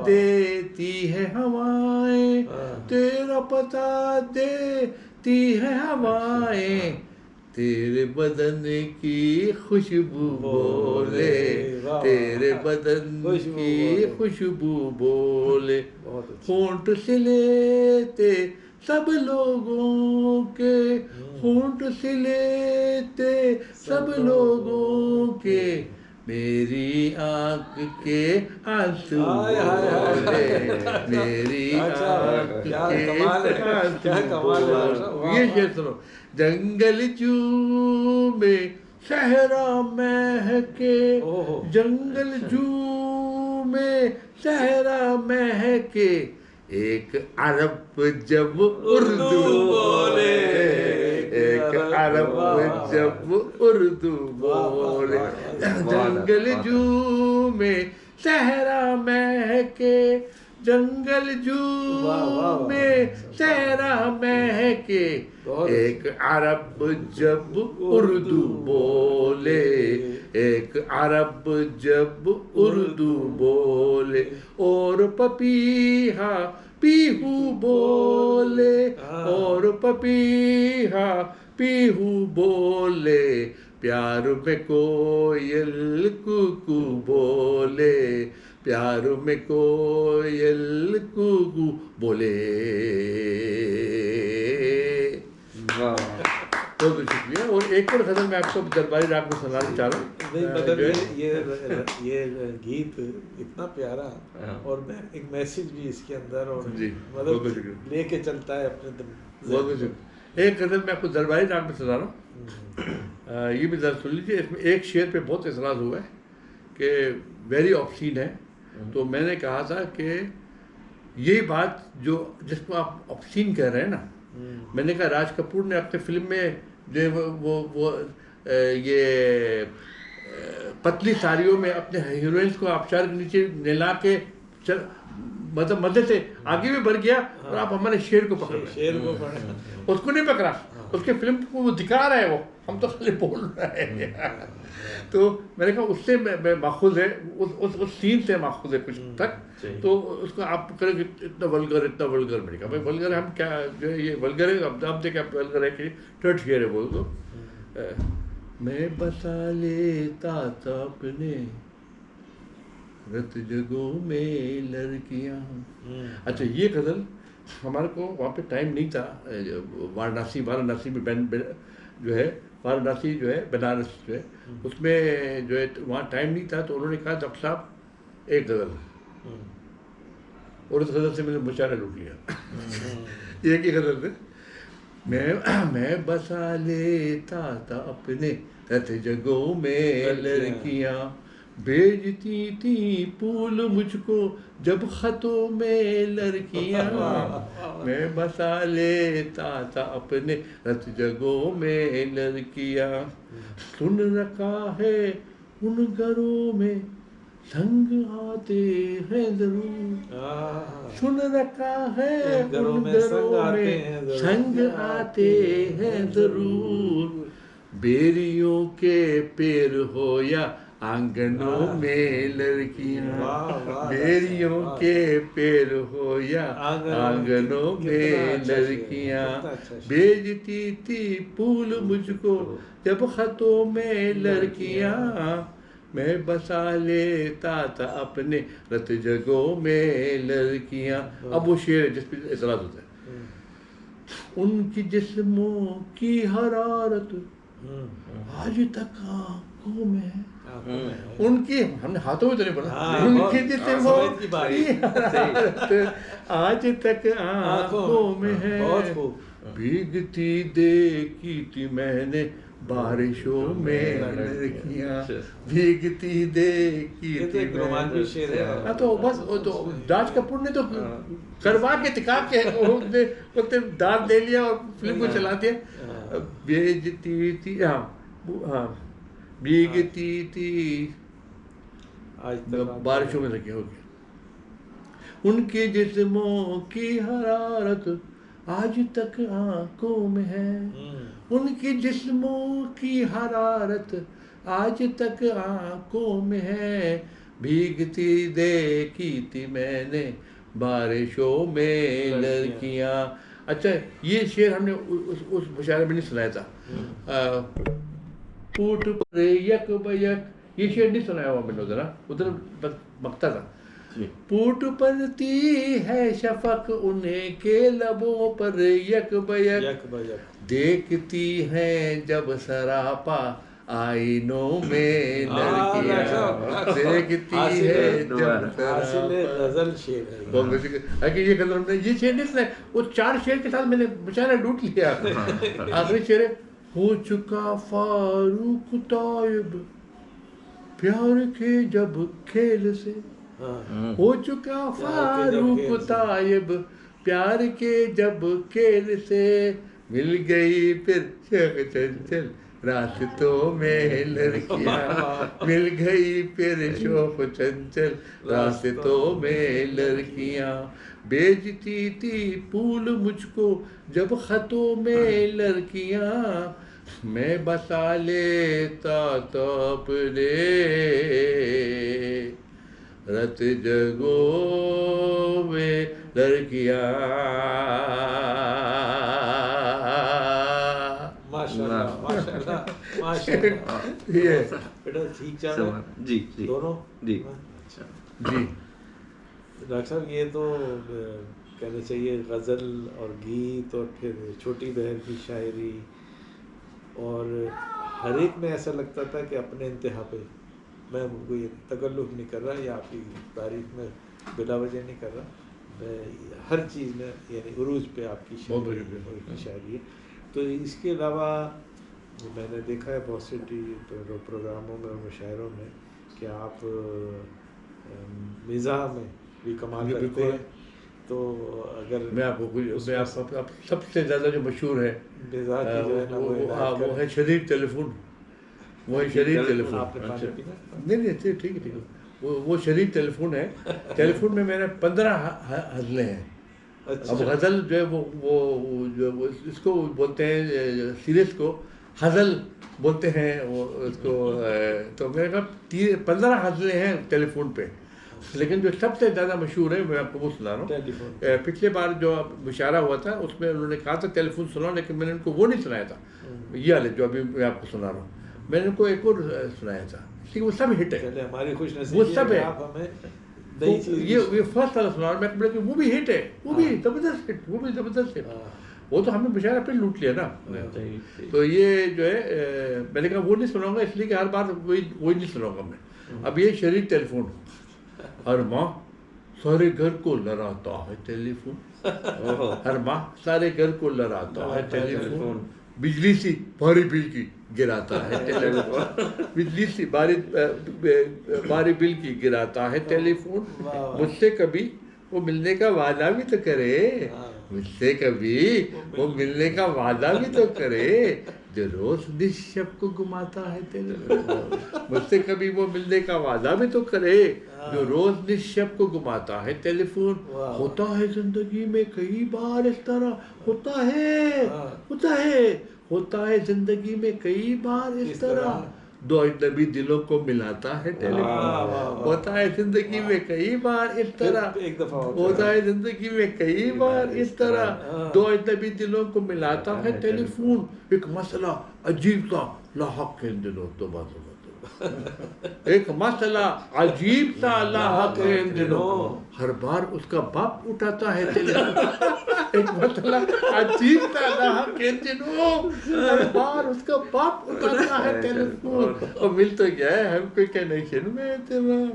देती है हवाएं, तेरा पता देती है हवाएं, तेरे बदन की खुशबू बोले, तेरे बदन की खुशबू बोले, होंठ से लेते सब लोगों के, होंठ से लेते सब लोगों के, मेरी आँख के आंसू बोले, मेरी आँख के आंसू बोले। ये शेर सुनो, जंगल झूमे सहरा महके, जंगल झूमे सहरा महके, एक अरब जब उर्दू बोले, एक अरब जब उर्दू बोले, जंगल झूमे सहरा महके, जंगल झूमे सहरा महके, एक अरब जब उर्दू बोले, एक अरब जब उर्दू बोले, और पपीहा पीहू बोले, और पपीहा पीहू बोले, प्यार में कोयल कुकू बोले, प्यार में कोयल कुकू बोले। बहुत शुक्रिया। और एक और गजल मैं आपको दरबारी राग में सुनाना चाह रहा हूँ। नहीं मतलब ये गीत इतना प्यारा, और मैं एक मैसेज भी इसके अंदर, और मतलब लेके चलता है अपने बहुत। एक गजल मैं आपको दरबारी राग में सुना रहा हूँ, ये भी जरा सुन लीजिए। इसमें एक शेर पे बहुत एतराज़ हुआ है कि वेरी ऑब्सीन है, तो मैंने कहा था कि यही बात जो जिसको आप ऑब्सीन कह रहे हैं ना, मैंने कहा राज कपूर ने अपने फिल्म में जो वो ये पतली साड़ियों में अपने हीरोइंस को आबशार के नीचे नहला के मतलब मदद से आगे भी बढ़ गया और आप हमारे शेर को पकड़ रहे शेर को पकड़ उसको नहीं पकड़ा, उसके फिल्म को वो दिखा रहा है, वो हम तो खाली बोल रहे हैं। तो मैंने कहा उससे मैं माखूज है, उस सीन से माखूज है कुछ तक। तो उसको आप करेंगे इतना वल्गर मैंने कहा भाई वल्गर हम क्या जो है ये वल्गर है, अब देखिए आप वल्गर है कि टर्ट शेर है बोल दो। मैं बसा लेता था अपने रत जगों में लड़कियां। अच्छा ये गज़ल हमारे को वहाँ पे टाइम नहीं था, वाराणसी में जो है वाराणसी जो है बनारस जो है उसमें जो है वहाँ टाइम नहीं था, तो उन्होंने कहा डॉक्टर साहब एक गज़ल, और उस गज़ल से मैंने मुशायरा लूट लिया। एक ही गज़ल से मैं बसा लेता था अपने रत जगों में लड़कियाँ, भेजती थी फूल मुझको जब खतों में लड़कियाँ। मैं बसा लेता था अपने रत जगों में लड़कियाँ, सुन रखा है उन घरों में संग आते हैं जरूर, सुन रखा है उन घरों में संग आते हैं जरूर, बेरियों के पेड़ हो या आंगनों में लड़कियां, बेरियों के पेड़ हो या आंगनों में लड़कियां, भेजती थी फूल मुझको जब खतों में लड़कियां, मैं बसा लेता था अपने रत जगों में लड़कियां। अब वो शेर है जिस पर एतराज होता है, उनकी जिस्मों की हरारत आज तक आंखों में है, उनकी हमने हाथों में तो नहीं पढ़ा, उनकी जिस्मों की हरारत आज तक आंखों में है, भीगती देखी थी मैंने बारिशों में लड़कियां, भीगती देखी थी मैंने। शेर है। तो बस तो राज कपूर ने तो करवा के दिखा के उसने दाद दे लिया और फिल्म को चला दिया। भेजती थी हाँ भीगती थी बारिशों में लगी होगी, उनके जिस्मों की हरारत आज तक आंखों में है, उनकी जिस्मों की हरारत आज तक आंखों में है, भीगती देखी थी मैंने बारिशों में लड़कियां। अच्छा ये शेर हमने उस मुशायरे में नहीं सुनाया था, ऊट पर यक बयक, ये शेर नहीं सुनाया हुआ मैंने उधर बस बकता था। पूट पड़ती है शफक उन्हें के लबों पर यक बयक, देखती हैं जब सरापा आईनों में लड़कियां, देखती है जब सरापा। ये गजल ये शेर नहीं सुना, वो 4 शेर के साथ मैंने बेचारा लूट लिया। आखिरी शेर हो चुका फारूक तायब प्यार के जब खेल से, हो चुका फारूक तायब प्यार के जब खेल से, मिल गई फिर शेख चंचल रास्तों में लड़कियां, मिल गई फिर शोक चंचल रास्तों में लड़कियां, भेजती थी फूल मुझको जब खतों में लड़कियां, मैं बसा लेता तो अपने रत जगों में लड़कियां। माशाल्लाह माशाल्लाह माशाल्लाह, ये बेटा ठीक चल रहा है जी दोनों जी जी। डॉक्टर साहब ये तो कहना चाहिए गज़ल और गीत और फिर छोटी बहन की शायरी, और हर एक में ऐसा लगता था कि अपने इंतहा पे, मैं कोई तकल्लुफ़ नहीं कर रहा या आपकी तारीफ में बिला वजह नहीं कर रहा, मैं हर चीज़ में यानी उरूज पे आपकी शायरी है। तो इसके अलावा मैंने देखा है बहुत से प्रोग्रामों में और मुशायरों में कि आप मिज़ाह में भी कमाल करते हैं। तो अगर मैं आपको सबसे ज़्यादा जो मशहूर है मिज़ाह की जो है ना वो है शदीद टेलीफोन, वो है शरीर टेलीफोन। आपने पानी पीना? नहीं ठीक है ठीक है। वो शरीर टेलीफोन है। टेलीफोन में मेरे 15 हज़लें हैं। अच्छा। अब गज़ल जो है वो इसको बोलते हैं, सीरीज को हज़ल बोलते हैं वो इसको। तो मेरे पास 15 हज़लें हैं टेलीफोन पे, लेकिन जो सबसे ज़्यादा मशहूर है मैं आपको वो सुना रहा हूँ। पिछले बार जो मुशायरा हुआ था उसमें उन्होंने कहा था टेलीफोन सुनाओ, लेकिन मैंने उनको वो नहीं सुनाया था, ये वाले जो अभी मैं आपको सुना रहा हूँ। मैंने उनको एक और सुनाया था, लेकिन वो सब हिट है। हमारी खुशनसीबी वो सब है। आप हमें नई चीज़ ये फर्स्ट वाला सुना रहा मैं, वो भी हिट है, वो भी ज़बरदस्त हिट, वो भी ज़बरदस्त हिट। वो तो हमने मुशायरा पे लूट लिया ना। तो ये जो है मैंने कहा वो नहीं सुनाऊंगा, इसलिए कि हर बार वही नहीं सुनाऊंगा मैं। अब ये शरीर टेलीफोन, हर माह सारे घर को लड़ाता है टेलीफोन, हर माह सारे घर को लड़ाता है टेलीफोन, बिजली सी भारी बिल की गिराता है टेलीफोन, बिजली सी भारी बिल की गिराता है टेलीफोन, मुझसे कभी वो मिलने का वादा भी तो करे, मुझसे कभी वो मिलने का वादा भी तो करे, जो रोज निशब को घुमाता है टेलीफोन, मुझसे कभी वो मिलने का वादा भी तो करे, जो रोज निशब को घुमाता है टेलीफोन। होता है जिंदगी में कई बार इस तरह, होता है जिंदगी में कई बार इस तरह, दो अजनबी दिलों को मिलाता है टेलीफोन। होता है जिंदगी में कई बार इस तरह, होता है जिंदगी में कई बार इस तरह, दो अजनबी दिलों को मिलाता है टेलीफोन। एक मसला अजीब सा लाहक के दिलों, तो बात एक मसला अजीब सा लाहक के दिलों, हर बार उसका बाप उठाता है टेलीफोन। एक मसला अजीब सा लाहक के दिलों, हर बार उसका बाप उठाता है टेलीफोन। और मिल तो गया है हमको कनेक्शन में एहतमाम,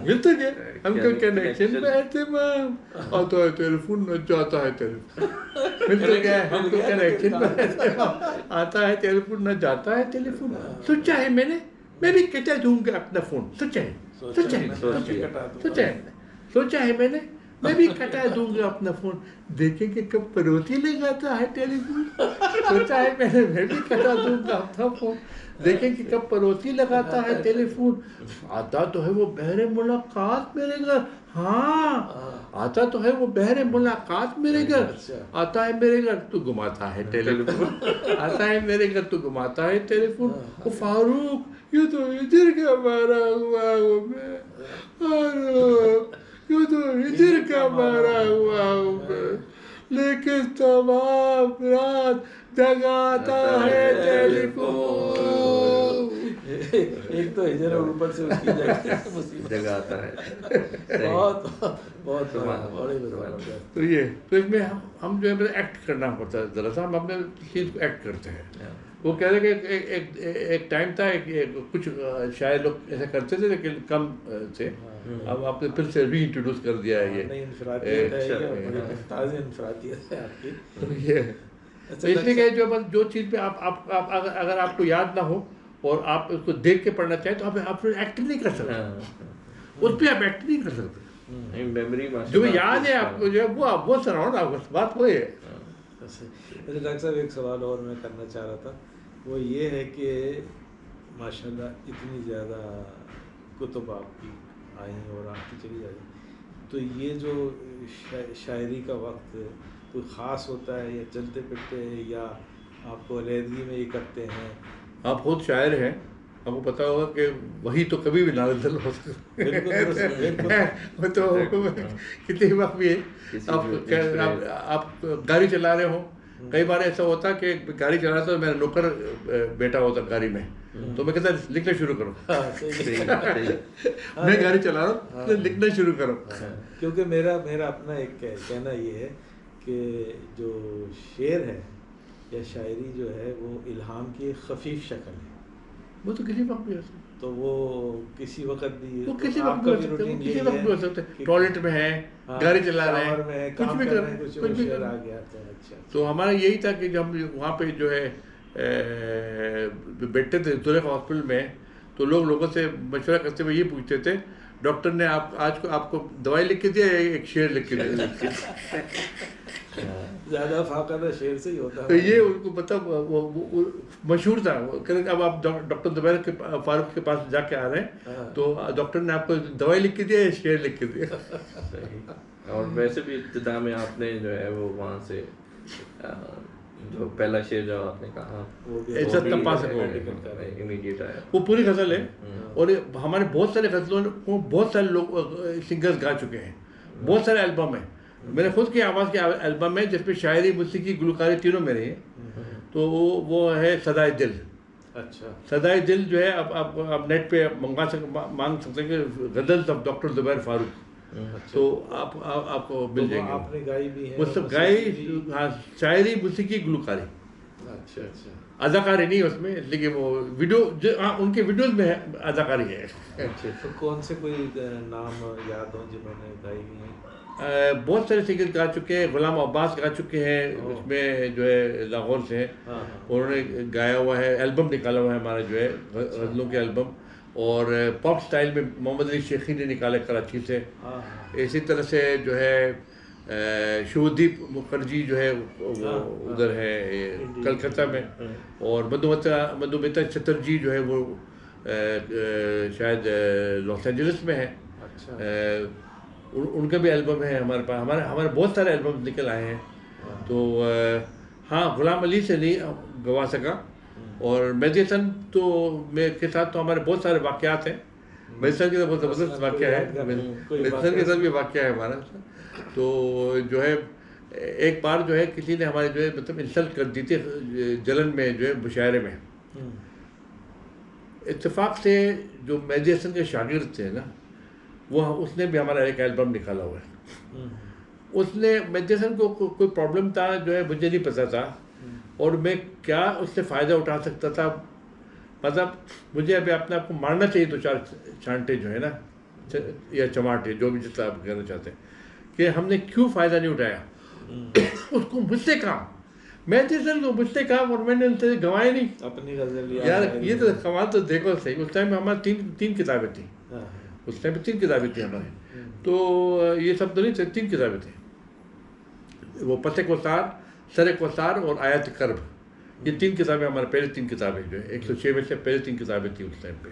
मिल तो गया हमको कनेक्शन में एहतमाम, और तो टेलीफोन न जाता है टेलीफोन, मिल तो गया हमको कनेक्शन में एहतमाम, आता है टेलीफोन न जाता है टेलीफोन। सोचा है मैं भी कटा दूंगा अपना फोन, सोचा है मैंने, मैं भी कटा दूंगा अपना फोन, देखेंगे कब परोती लगाता है टेलीफोन। सोचा है मैंने, मैं भी कटा दूंगा अपना फोन, देखेंगे कब परोती लगाता है टेलीफोन। आता तो है वो बहरे मुलाकात मेरे घर, हाँ आता तो है वो बहरे मुलाकात मेरे घर, आता है मेरे घर तो घुमाता है टेलीफोन, आता है मेरे घर तो घुमाता है टेलीफोन। वो फारूक ये तो इधर का मारा हुआ हूँ मैं, फारूक ये तो इधर का मारा हुआ हूँ मैं, लेकिन तमाम रात जगाता है टेलीफोन। एक तो इधर और ऊपर से उसकी जगाता है। बहुत तो ये तो इसमें हम जो है एक्ट करना पड़ता है, जरा सा हम अपने चीज़ को एक्ट करते हैं। वो कह रहे कि एक टाइम था, कुछ शायद लोग ऐसा करते थे लेकिन कम थे, अब आपने फिर से री इंट्रोड्यूस कर दिया है ये। तो इसलिए कि जो चीज़ पे आप अगर आपको याद ना हो और आप उसको देख के पढ़ना चाहें तो आप एक्ट नहीं कर सकते, उस पर आप एक्ट नहीं कर सकते। मेमोरी जो याद है आपको, जो है वो सुनाओ ना, बात वो है। डॉक्टर साहब एक सवाल और मैं करना चाह रहा था, वो ये है कि माशाल्लाह इतनी ज़्यादा कुतुब आपकी आई और आपकी चली जा रही, तो ये जो शायरी का वक्त कोई ख़ास होता है या चलते फिरते हैं या आपको अलहदगी में ये करते हैं? आप खुद शायर हैं, आपको पता होगा कि वही तो कभी भी नाजल हो सकता है। तो कितनी बार भी है, आप गाड़ी चला रहे हो, कई बार ऐसा होता कि गाड़ी चला रहा था, मेरा नौकर बैठा होता गाड़ी में, तो मैं कहता लिखना शुरू करो। मैं गाड़ी चला रहा हूँ, लिखना शुरू करो। क्योंकि मेरा अपना एक कहना ये है कि जो शेर है या शायरी जो है वो इल्हाम की एक खफीफ शक्ल है, वो तो किसी वक्त भी हो सकता है, तो वो किसी वक्त भी, वो किसी वक्त भी हो सकता है, टॉयलेट में है, गाड़ी चला रहे हैं, कुछ भी कर रहे हैं, कुछ भी कर आ गया। तो हमारा यही था कि जब वहाँ पे जो है बैठते थे तुरक हॉस्पिटल में, तो लोगों से मशवरा करते हुए ये पूछते थे, डॉक्टर ने आपको दवाई लिख के दिया, एक शेर लिख के दिया। ज़्यादा फाका तो शेर से ही होता तो है। ये उनको पता वो मशहूर था। वो कहते अब आप डॉक्टर ज़ुबैर के फारूक के पास जाके आ रहे हैं तो डॉक्टर ने आपको दवाई लिख के दिया या शेर लिख के दिया। सही। और वैसे भी इब्तिदा में आपने जो है वो वहाँ से जो पहला शेर जो आपने कहा वो भी ऐसा तपा सको इमीडिएट आया। वो पूरी गज़ल है। और ये हमारे बहुत सारे गज़लों को बहुत सारे लोग सिंगर्स गा चुके हैं, बहुत सारे एल्बम हैं। मेरे खुद की आवाज़ के एल्बम है जिसमें शायरी, मौसीकी, गुलकारी तीनों मेरे हैं। तो वो है सदाए दिल। अच्छा, सदाए दिल जो है अब नेट पे मांग सकते हैं कि गज़ल्स ऑफ डॉक्टर ज़ुबैर फारूक। तो आपको मिल तो जाएंगे। आपने गाई भी है? वो सब गाई, हाँ, शायरी, मौसीकी, गुलकारी, अच्छा अच्छा। अदाकारी नहीं उसमें, लेकिन वो वीडियो हाँ उनके वीडियोस में है, अदाकारी है। अच्छा, तो कौन से कोई नाम याद हो जिन्होंने गाई भी हैं? बहुत सारे सिंगर गा चुके हैं। गुलाम अब्बास गा चुके हैं, उसमें जो है लाहौर से हैं। हाँ, उन्होंने गाया हुआ है, एल्बम निकाला हुआ है हमारा जो है गज़लों के एल्बम। और पॉप स्टाइल में मोहम्मद अली शेखी ने निकाले कराची से। हाँ, इसी तरह से जो है शुभदीप मुखर्जी जो है वो उधर है कलकत्ता में। और मधुमिता चटर्जी जो है वो शायद लॉस एंजलिस में है। अच्छा, उनका भी एल्बम है हमारे पास। हमारे बहुत सारे एल्बम निकल आए हैं। तो हाँ, गुलाम अली से नहीं गवा सका। और मेहदी हसन तो के साथ तो हमारे बहुत सारे वाक़यात हैं। मेहदी हसन के साथ बहुत ज़बरदस्त वाक़या है, मेहदी हसन के साथ भी वाक़या है हमारा। तो जो है एक बार जो है किसी ने हमारे जो है मतलब इंसल्ट कर दी थी जलन में जो है मुशायरे में। इत्तेफाक से जो मेहदी हसन के शागिर्द थे ना, वो उसने भी हमारा एक एल्बम निकाला हुआ है। उसने मेहदी हसन को कोई प्रॉब्लम था जो है मुझे नहीं पता था, और मैं क्या उससे फ़ायदा उठा सकता था। मतलब मुझे अभी अपने आप को मारना चाहिए तो चार छांटे जो है ना, या चमाटे, जो भी जितना आप कहना चाहते हैं, कि हमने क्यों फ़ायदा नहीं उठाया। उसको मुझसे काम, मेहदी हसन को मुझसे काम, और मैंने उनसे गंवाए नहीं अपनी गज़ल यार। ये तो कमाल तो देखो सही। उस टाइम में हमारे तीन किताबें थी। उस टाइम पे 3 किताबें थी हमारे। तो ये सब तो नहीं थे, 3 किताबें थी। वो पते कोसार, सरे कोसार और आयत कर्ब, ये 3 किताबें हमारे पहले 3 किताबें जो है 106 में से पहले 3 किताबें थी उस टाइम पे।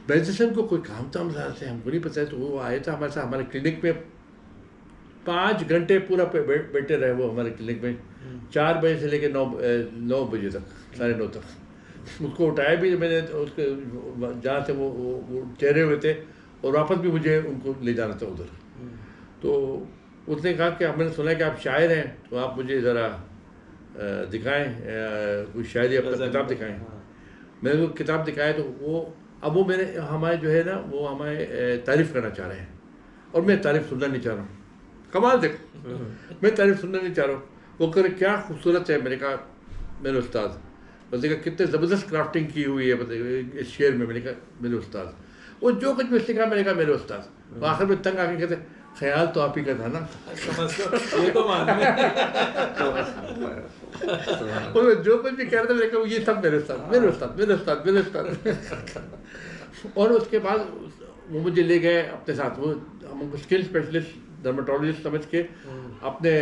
मेहदी हसन को कोई काम था हमारे से, हमको नहीं पता है। तो वो आया था हमारे साथ, हमारे क्लिनिक में 5 घंटे पूरा बैठे रहे वो हमारे क्लिनिक में, 4 बजे से लेकर 9 बजे तक, 9:30 तक। उसको उठाया भी मैंने, उसके जहाँ से वो ठहरे हुए थे, और वापस भी मुझे उनको ले जाना था उधर। तो उसने कहा कि हमने सुना है कि आप शायर हैं, तो आप मुझे ज़रा दिखाएं कोई शायरी, अपना किताब दिखाएं। मैंने वो किताब दिखाया तो वो मेरे हमारे जो है ना, वो हमारे तारीफ़ करना चाह रहे हैं, और मैं तारीफ़ सुनना नहीं चाह रहा हूँ। कमाल देखो, मैं तारीफ़ सुनना नहीं चाह रहा हूँ। वो कह रहे क्या खूबसूरत है। मैंने कहा मेरे उस्ताद, उसने कहा कितने ज़बरदस्त क्राफ्टिंग की हुई है मतलब इस शेर में। मैंने कहा मेरे उस्ताद, वो जो कुछ भी सीखा, मैंने कहा मेरे उस्ताद। वो आखिर में तंग आके कहते ख्याल तो आप ही का था ना। ये तो मान जो कुछ भी कह रहे थे मैंने कहा ये सब मेरे उस्ताद, मेरे उस्ताद, मेरे उस्ताद, मेरे उस्ताद। और उसके बाद वो मुझे ले गए अपने साथ। वो हमको स्किल स्पेशलिस्ट डर्मेटोलॉजिस्ट समझ के अपने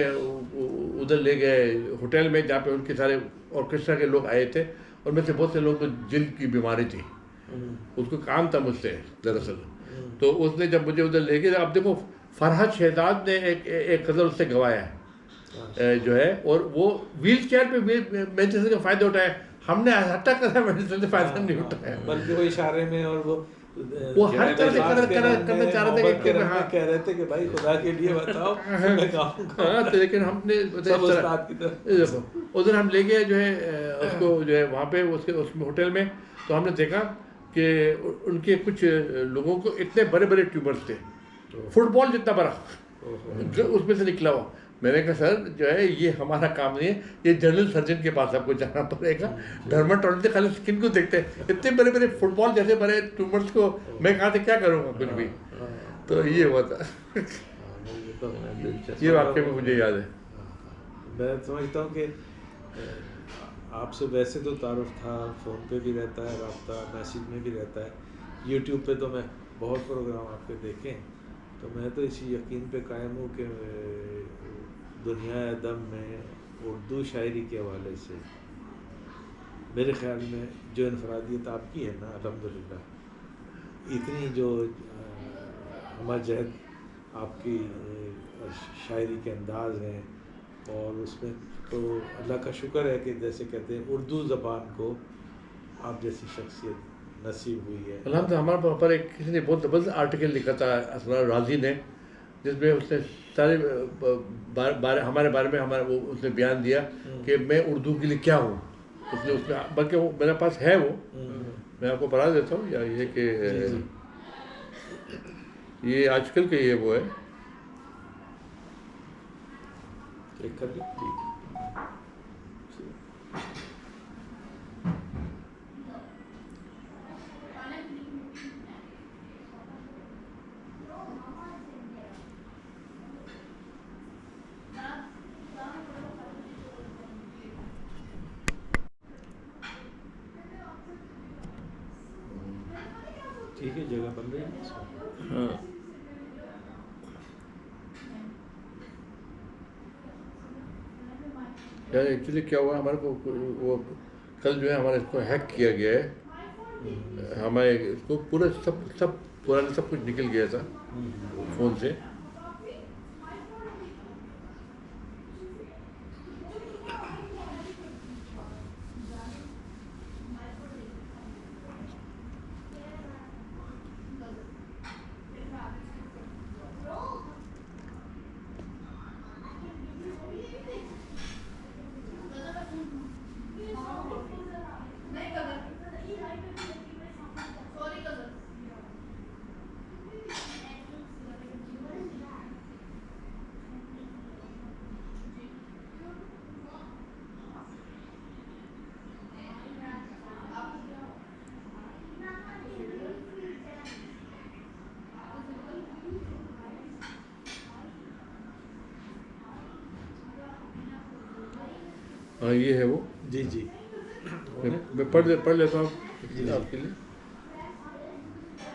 उधर ले गए होटल में, जहाँ पे उनके सारे ऑर्केस्ट्रा के लोग आए थे, और में से बहुत से लोगों को जिल्द की बीमारी थी। उसको काम था मुझसे दरअसल। तो उसने जब मुझे उधर ले गए, अब देखो फरहद शहजाद ने एक गज़ल उससे गवाया है जो है, और वो व्हील चेयर पे मेहदी हसन का फ़ायदा उठाया। हमने हट्टा करा, मेहदी हसन से फ़ायदा नहीं उठाया। बल्कि वो इशारे में, और वो हर तरह से करना चाह रहे थे कि हाँ, कह रहे थे कि भाई खुदा के लिए बताओ मैं गाऊंगा। हाँ, तो लेकिन हमने देखो उधर हम ले गए जो है उसको जो है वहाँ पे उसमें होटल में। तो हमने देखा कि उनके कुछ लोगों को इतने बड़े बड़े ट्यूमर्स थे, फुटबॉल जितना बड़ा उसमें से निकला हुआ। मैंने कहा सर जो है ये हमारा काम नहीं है, ये जनरल सर्जन के पास आपको जाना पड़ेगा। डर्मेटोलॉजिस्ट खाली स्किन को देखते हैं, इतने बड़े बड़े फुटबॉल जैसे बड़े ट्यूमर्स को मैं कहाँ से क्या करूँगा कुछ भी। तो ये हुआ था। ये वाक्य में मुझे याद है। मैं समझता हूँ कि आपसे वैसे तो तारुफ था, फ़ोन पे भी रहता है राब्ता, मैसेज में भी रहता है, यूट्यूब पे तो मैं बहुत प्रोग्राम आपके देखे। तो मैं तो इसी यकीन पे कायम हूँ कि दुनिया अदब में उर्दू शायरी के हवाले से मेरे ख़्याल में जो इनफरादियत आपकी है ना, अल्हम्दुलिल्लाह, इतनी जो हमर जहद आपकी शायरी के अंदाज़ हैं, और उसमें तो अल्लाह का शुक्र है कि जैसे कहते हैं उर्दू ज़बान को आप जैसी शख्सियत नसीब हुई है। अलहमद हमारे पर एक किसी ने बहुत ज़बरदस्त आर्टिकल लिखा था असरार राजी ने, जिसमें उसने सारे हमारे बारे में हमारा वो उसने बयान दिया कि मैं उर्दू के लिए क्या हूँ। उसने उसमें बल्कि वो मेरे पास है, वो मैं आपको पढ़ा देता हूँ, या ये कि ये आजकल के ये वो है, चेक कर लीजिए। ठीक है, जगह बन रही है। हाँ यार एक्चुअली क्या हुआ हमारे को, वो कल जो है हमारे इसको हैक किया गया है, हमारे इसको पूरा सब पुराना सब कुछ निकल गया था फ़ोन से। हाँ ये है वो, जी जी, मैं पढ़ लेता हूँ आपके लिए,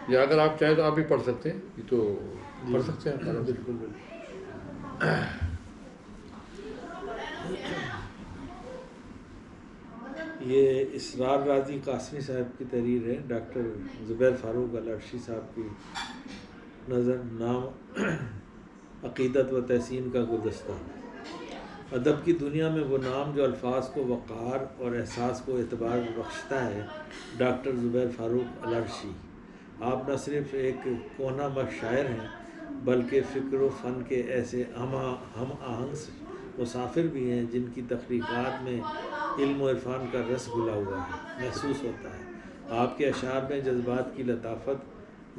या अगर आप चाहें तो आप भी पढ़ सकते हैं, ये तो पढ़ सकते हैं। बिल्कुल बिल्कुल। ये इसरार राजी कासमी साहब की तहरीर है, डॉक्टर ज़ुबैर फ़ारूक अल-अर्शी साहब की नज़र नाम अक़ीदत व तहसीन का गुलदस्ता। अदब की दुनिया में वो नाम जो अल्फाज को वक़ार और एहसास को एतबार बख्शता है, डॉक्टर ज़ुबैर फ़ारूक अल-अर्शी। आप न सिर्फ़ एक कोना मश शायर हैं, बल्कि फ़िक्र व फ़न के ऐसे हम आहंग मुसाफिर भी हैं जिनकी तख्लीक़ात में इल्म व इरफ़ान का रस घुला हुआ है, महसूस होता है। आपके अशार में जज्बात की लताफत,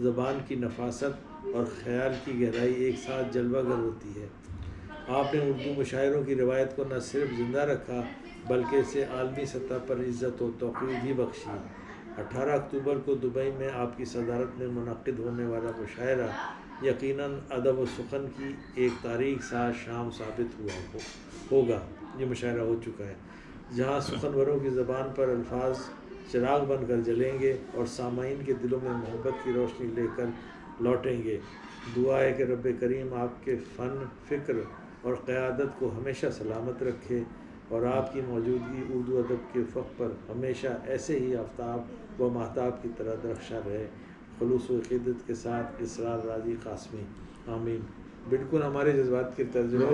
ज़बान की नफासत और ख़याल की गहराई एक साथ जलवागर होती है। आपने उर्दू मुशायरों की रवायत को न सिर्फ ज़िंदा रखा, बल्कि इसे आलमी सतह पर इज़्ज़त व तौक़ीर भी बख्शी। 18 अक्टूबर को दुबई में आपकी सदारत में मुनक़िद होने वाला मुशायरा यकीनन अदब व सुख़न की एक तारीख़ साज शाम साबित होगा। ये मुशायरा हो चुका है, जहाँ सुख़नवरों की ज़बान पर अल्फाज चिराग बनकर जलेंगे और सामाईन के दिलों में मोहब्बत की रोशनी लेकर लौटेंगे। दुआ है कि रब्बे करीम आपके फ़न, फ़िक्र और क़यादत को हमेशा सलामत रखे, और आपकी मौजूदगी उर्दू अदब के फ़क़ पर हमेशा ऐसे ही आफ्ताब व महताब की तरह दरख्शां रहे। खुलूस व अक़ीदत के साथ इसरार राजी कासमी। आमीन। बिल्कुल हमारे जज्बात के तर्जुमे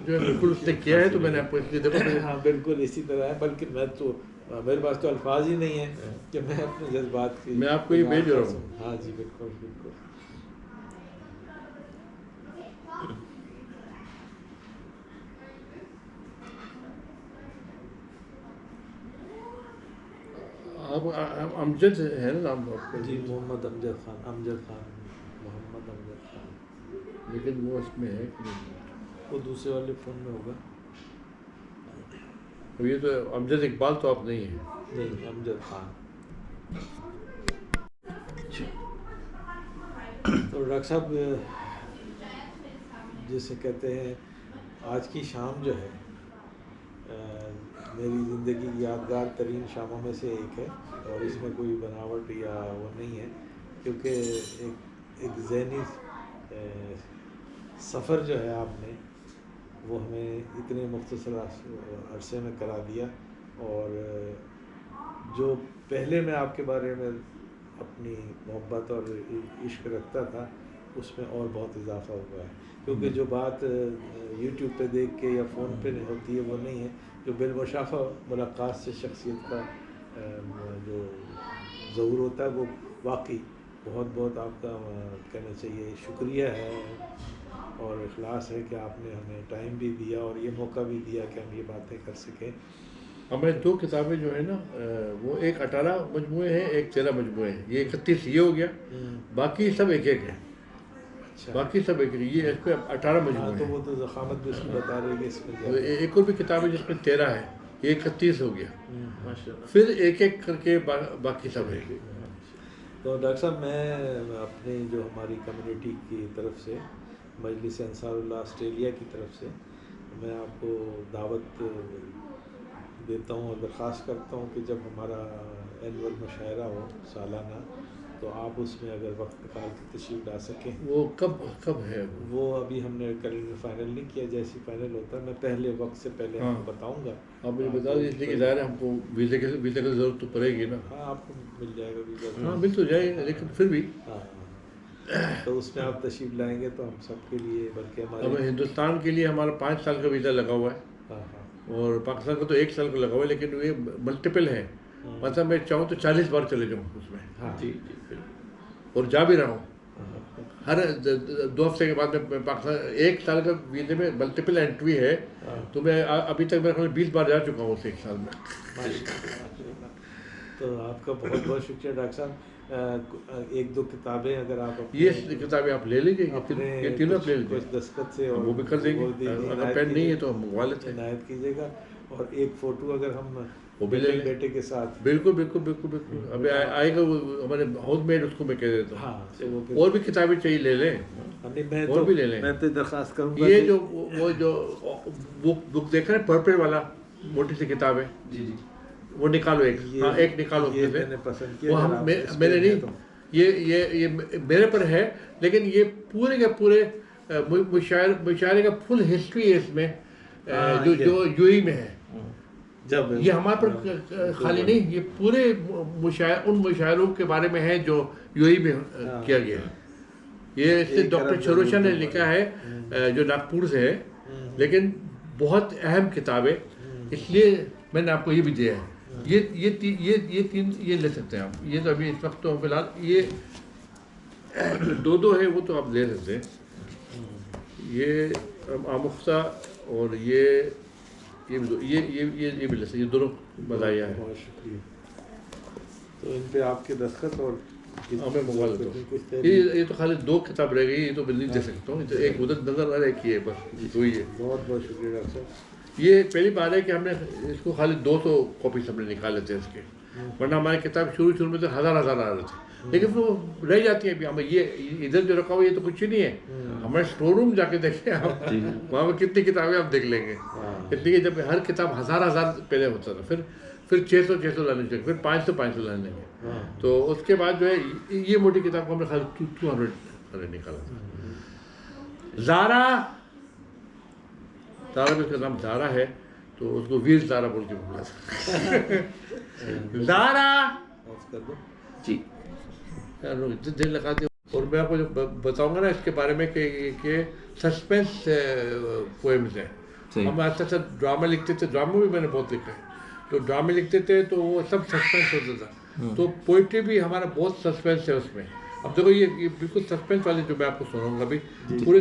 जो बिल्कुल उसने किया है, तो मैंने आपको इसलिए देखो। हाँ बिल्कुल इसी तरह है, बल्कि मैं तो मेरे पास तो अल्फाज ही नहीं है कि मैं अपने जज्बात की, मैं आपको ये भेज रहा हूँ। हाँ जी बिल्कुल बिल्कुल। आप अमजद है ना नाम आपका? जी मोहम्मद अमजद खान, मोहम्मद अमजद खान। लेकिन वो इसमें है कि नहीं? वो दूसरे वाले फ़ोन में होगा। अब ये तो अमजद इकबाल तो आप नहीं है। नहीं, अमजद खान। तो डॉक्टर साहब, जैसे कहते हैं आज की शाम जो है मेरी ज़िंदगी की यादगार तरीन शामों में से एक है, और इसमें कोई बनावट या वो नहीं है, क्योंकि एक ज़हनी सफ़र जो है आपने वो हमें इतने मुख्तसर अरसे में करा दिया। और जो पहले मैं आपके बारे में अपनी मोहब्बत और इश्क रखता था उसमें और बहुत इजाफा हुआ है, क्योंकि जो बात यूट्यूब पे देख के या फ़ोन पे होती है वो नहीं है, जो बिलमुशाफा मुलाकात से शख्सियत का जो ज़हूर होता है वो वाकई बहुत बहुत आपका कहना चाहिए शुक्रिया है और इखलास है कि आपने हमें टाइम भी दिया और ये मौका भी दिया कि हम ये बातें कर सकें। हमारे 2 किताबें जो है ना वो एक 18 मजमूए हैं, एक 13 मजमूए हैं। ये 31 ये हो गया, बाकी सब एक एक है। अच्छा, बाकी सब एक ये इस पर 18 हाँ, मजमूए तो हैं। वो तो ज़खामत भी उसकी बता रही है इसमें तो एक और भी किताब है जिसमें 13 है, ये 31 हो गया। माशाल्लाह। फिर एक एक करके बाकी सब है। तो डॉक्टर साहब, मैं अपने जो हमारी कम्युनिटी की तरफ से मजलिस अंसारुल्लाह ऑस्ट्रेलिया की तरफ से मैं आपको दावत देता हूँ और दरख्वास्त करता हूँ कि जब हमारा एनुअल मुशायरा हो सालाना, तो आप उसमें अगर वक्त निकाल के तशरीफ़ ला सकें। वो कब है वो अभी हमने कैलेंडर फाइनल नहीं किया, जैसे फाइनल होता है मैं पहले वक्त से पहले हाँ। आपको बताऊँगा। आप मुझे बता दीजिए, इसलिए कि ज़ाहिर है हमको वीज़े की ज़रूरत तो पड़ेगी ना। हाँ, आपको मिल जाएगा वीज़ा। हाँ मिल तो जाएगा, लेकिन फिर भी हाँ, तो उसमें आप तशरीफ़ लाएंगे तो हम सबके लिए, बल्कि अब हमारे हिंदुस्तान के लिए हमारा 5 साल का वीज़ा लगा हुआ है हाँ हाँ और पाकिस्तान का तो 1 साल का लगा हुआ है, लेकिन ये मल्टीपल है। मतलब मैं चाहूँ तो 40 बार चले जाऊँ उसमें, हाँ जी जी बिल्कुल। और जा भी रहा हूँ। हाँ, हर 2 हफ्ते के बाद मैं पाकिस्तान 1 साल का वीज़े में मल्टीपल एंट्री है, हाँ। तो मैं अभी तक मेरे ख्याल 20 बार जा चुका हूँ उस 1 साल में। माशाल्लाह। तो आपका बहुत बहुत शुक्रिया डॉक्टर साहब। 1-2 किताबें अगर आप अपने ये किताबें आप ले लीजिए, अपने ये तीनों आप ले कुछ लीजिए, दस्तखत से और वो भी कर देंगे। वो अगर इनायत पेन नहीं है कीजिए- तो हम मंगवा लेते हैं, इनायत कीजिएगा। और एक फ़ोटो अगर हम वो भी ले लें। बेटे के साथ, बिल्कुल बिल्कुल बिल्कुल बिल्कुल। अभी आएगा वो हमारे हाउस मेड, उसको मैं कह देता हूँ। हाँ, तो वो फिर और भी किताबें चाहिए ले लें, मैं और तो भी ले लें। मैं तो दरख्वास्त करूँगा ये कि- जो वो जो बुक देख रहे हैं पर्पल वाला, मोटी सी किताब है, जी जी वो निकालो एक। हाँ, एक निकालो ये उसमें से। मैंने पसंद वो किया। हम अगर आप इस पे मैंने हैं नहीं, तो- ये मेरे पर है, लेकिन ये पूरे के पूरे मुशायरे का फुल हिस्ट्री है इसमें, हाँ, जो ये- जो यूएई में है। जब ये हमारे पर खाली नहीं, ये पूरे उन मुशायरों के बारे में है जो यूएई में किया गया है। ये इससे एक डॉक्टर अरब चरोशा ने जरूर लिखा है, जो नागपुर से है, लेकिन बहुत अहम किताब है, इसलिए मैंने आपको ये भी दिया है। ये तीन ये ले सकते हैं आप। ये तो अभी इस वक्त तो फिलहाल ये 2 है, वो तो आप ले सकते हैं। ये आमुख्ता और ये भी ये भी ले सकते, ये दोनों मज़ाया है। बहुत शुक्रिया। तो इन पे आपके दस्तखत और मैं मंगवा लेता हूँ। कुछ ये तो खाली 2 किताब रह गई, ये तो मैं नहीं दे सकता हूँ। तो एक उधर नजर आ रहा है कि ये बस 2 ही है। बहुत बहुत शुक्रिया डॉक्टर साहब। ये पहली बार है कि हमने इसको खाली 200 कॉपी हमने निकाले थे इसके, वरना हमारी किताब शुरू में तो हज़ार आ रहे थे, लेकिन वो रह जाती है। अभी हमें ये इधर जो रखा हुआ ये तो कुछ ही नहीं है। हमारे स्टोर रूम जाके देखें आप, वहाँ पर कितनी किताबें आप देख लेंगे। इतनी कि जब हर किताब हज़ार पहले होता था, फिर 600 लाने चाहिए, फिर 500 लाने चाहिए। तो उसके बाद जो है ये मोटी किताब को हमने खाली 200 निकाला था। ज़ारा में उसका नाम ज़ारा है, तो उसको वीर ज़ारा बोल के बोला ज़ारा ऑफ कर दो। जी यार लोग इतने देर लगाते हैं। और मैं आपको जो बताऊंगा ना इसके बारे में कि सस्पेंस पोएम्स हैं। सही। हम आज तक ड्रामा लिखते थे, ड्रामा भी मैंने बहुत लिखा है, तो ड्रामे लिखते थे तो वो सब सस्पेंस होता था। तो पोइट्री भी हमारा बहुत सस्पेंस है उसमें। अब देखो ये बिल्कुल सस्पेंस वाले जो मैं आपको सुनाऊंगा अभी, पूरी